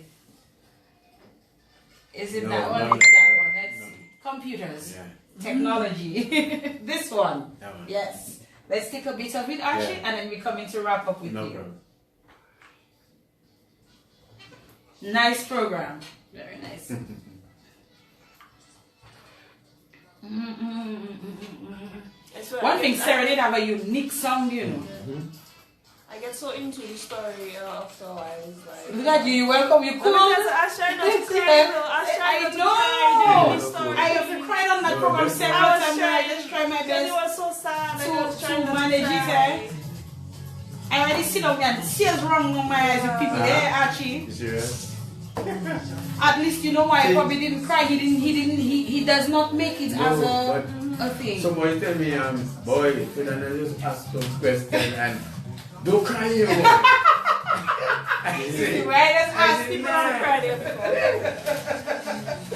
Is it that one? It's that one. Let's see. Computers. Yeah. Technology. This one. That one. Yes. Let's take a bit of it, Archie, and then we come in to wrap up with No you. problem. Nice program. Very nice. One thing, Serenade have a unique sound, you know. I get so into the story after a while. It's like, Look at you, you welcome, you cool. I try not to cry. I know. I have cried on that program several times, but I just try my It best was so sad. I was trying to not manage to it. cry. I already sit up and tears run on my eyes with people there, Archie. You serious? At least you know why I probably didn't cry. He does not make it as a thing. Somebody tell me, boy, Ferdina just ask some question and don't cry, you. I say, Right, let's ask I people say, to cry.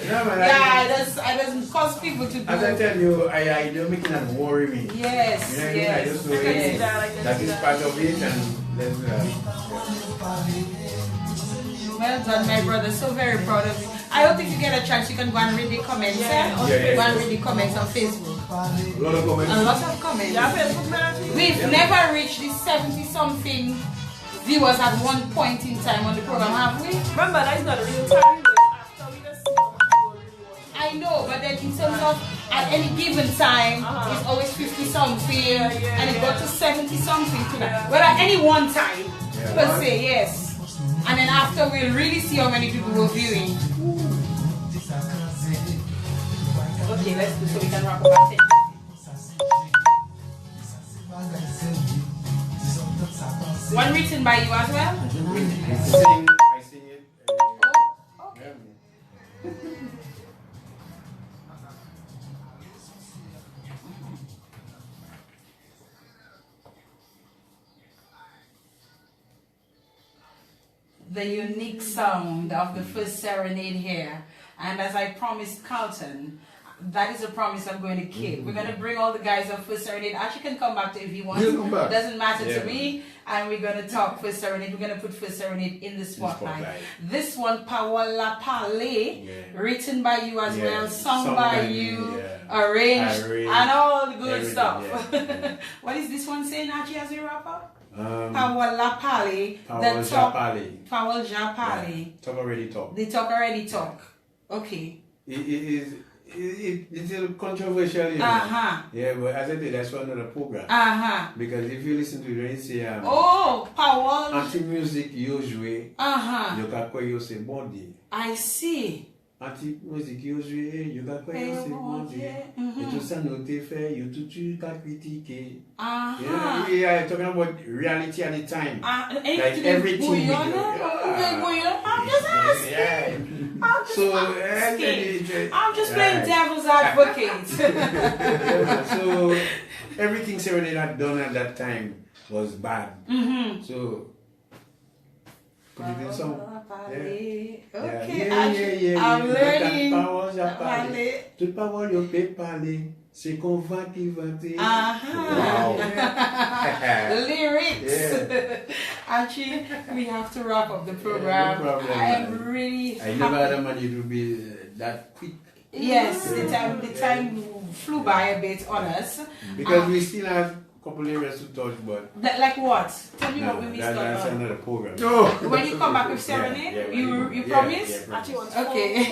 Yeah, man, Yeah, it doesn't cause people to do. as I tell you, I don't make it worry me. Yes, You know what I mean? I yes. just know it. That is part of it, and let's Well done, my brother. So very proud of you. I hope if you get a chance, you can go and read the comments. Yeah, Go and read the comments on Facebook. a lot of comments. A lot of comments. Yeah, Facebook, man. We've never reached the 70-something viewers at one point in time on the program, have we? Remember, that's not a real time. After we just see how much people really watch. I know, but then in terms of at any given time, it's always 50-something, and it got to 70-something to that. Well, at any one time, per se, yes. And then after, we'll really see how many people were viewing. Okay, let's do so we can wrap up at 10. One written by you as well? I sing it. Oh, okay. The unique sound of the first Serenade here And as I promised Carlton, that is a promise I'm going to keep. We're going to bring all the guys up for Serenade. Archie can come back to if he wants. He'll come back. It doesn't matter Yeah. to me. And we're going to talk for Serenade. We're going to put for Serenade in the spotlight. This one, Pawala Pale, written by you as well, sung by you, arranged, and all the good stuff. Yeah. What is this one saying, Archie, as we wrap up? Pawal Pawal Japale. Talk already talk. They talk already talk. Okay. It's a controversial, you know. Yeah, but as I said, that's for another program. Because if you listen to it, say, Pawal. Anti-music usually, you can call you say body. I see. Anti-music usually, you can call you say body. Et tout ça noté fait, you tu can critique. Yeah, talking about reality at the time. Like everything we do. I'm just asking. I'm just playing devil's advocate. So everything Serenade had done at that time was bad. So put it in song. Okay, I'm learning. Toute parole yo peut parler, c'est qu'on va qui va dire. Lyrics. Actually, we have to wrap up the program. No problem, I am really I never had a money to be that quick. Yes, the time flew by a bit on us. Because we still have a couple areas to touch, but like what? Tell me what we missed that's on. another program. When you come back with Serenade, you promise? Yeah, Archie wants Okay.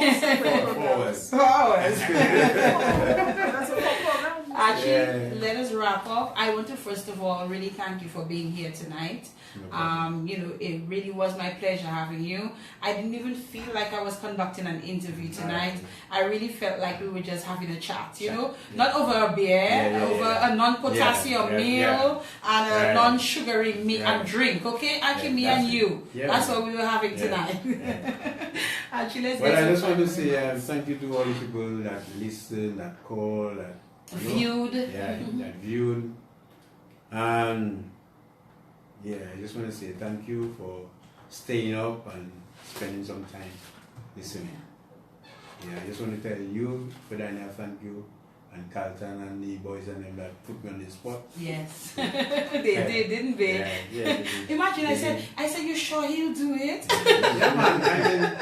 4 hours. 4 hours. That's a full program. Actually, let us wrap up. I want to first of all really thank you for being here tonight. It really was my pleasure having you. I didn't even feel like I was conducting an interview tonight. I really felt like we were just having a chat, not over a beer, over a non-potassium meal and a non-sugary meat and drink, okay? Actually, me and you. That's what we were having tonight. Actually, let's Well, I just want to say thank you to all the people that listen, that call, that viewed. That viewed. And I just want to say thank you for staying up and spending some time listening. I just want to tell you, Ferdina, thank you, and Carlton and the boys and them that put me on the spot. Yes, they did, didn't they? Yeah, Imagine, I said, you sure he'll do it? Yeah, man. I mean,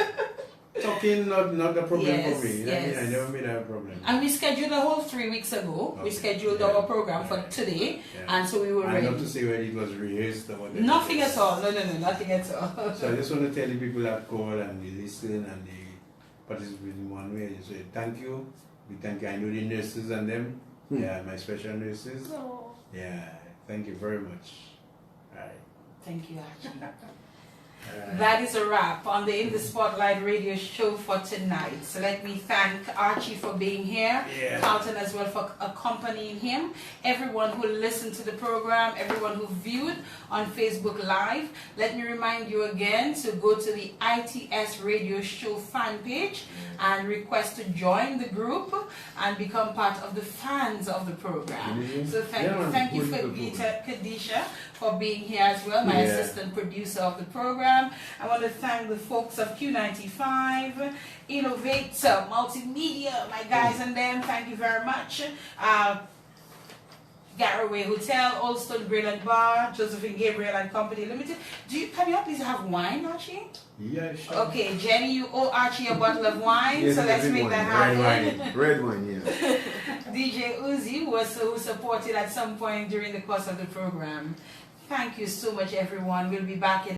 talking not the problem for me. Yes. I never made that a problem. And we scheduled a whole 3 weeks ago. We scheduled our program for today, and so we were ready. Not to say whether it was rehearsed or whatever. Nothing at all. No, nothing at all. So I just want to tell the people that call and they listen and they participate in one way. I just say thank you. We thank you. I know the nurses and them. My special nurses. Thank you very much. All right. Thank you, Archie. That is a wrap on the In the Spotlight radio show for tonight. So let me thank Archie for being here, Carlton as well for accompanying him, everyone who listened to the program, everyone who viewed on Facebook Live. Let me remind you again to go to the ITS radio show fan page and request to join the group and become part of the fans of the program. So thank you Kadisha for being here as well, my assistant producer of the program. I want to thank the folks of Q95, Innovator, Multimedia, my guys and them. Thank you very much. Garraway Hotel, Old Stone Grill and Bar, Josephine Gabriel and Company Limited. Can you please have wine, Archie? Yeah, sure. Okay, Jenny, you owe Archie a bottle of wine, so let's make that happen. Red wine, DJ Uzi, who supported at some point during the course of the program. Thank you so much, everyone. We'll be back in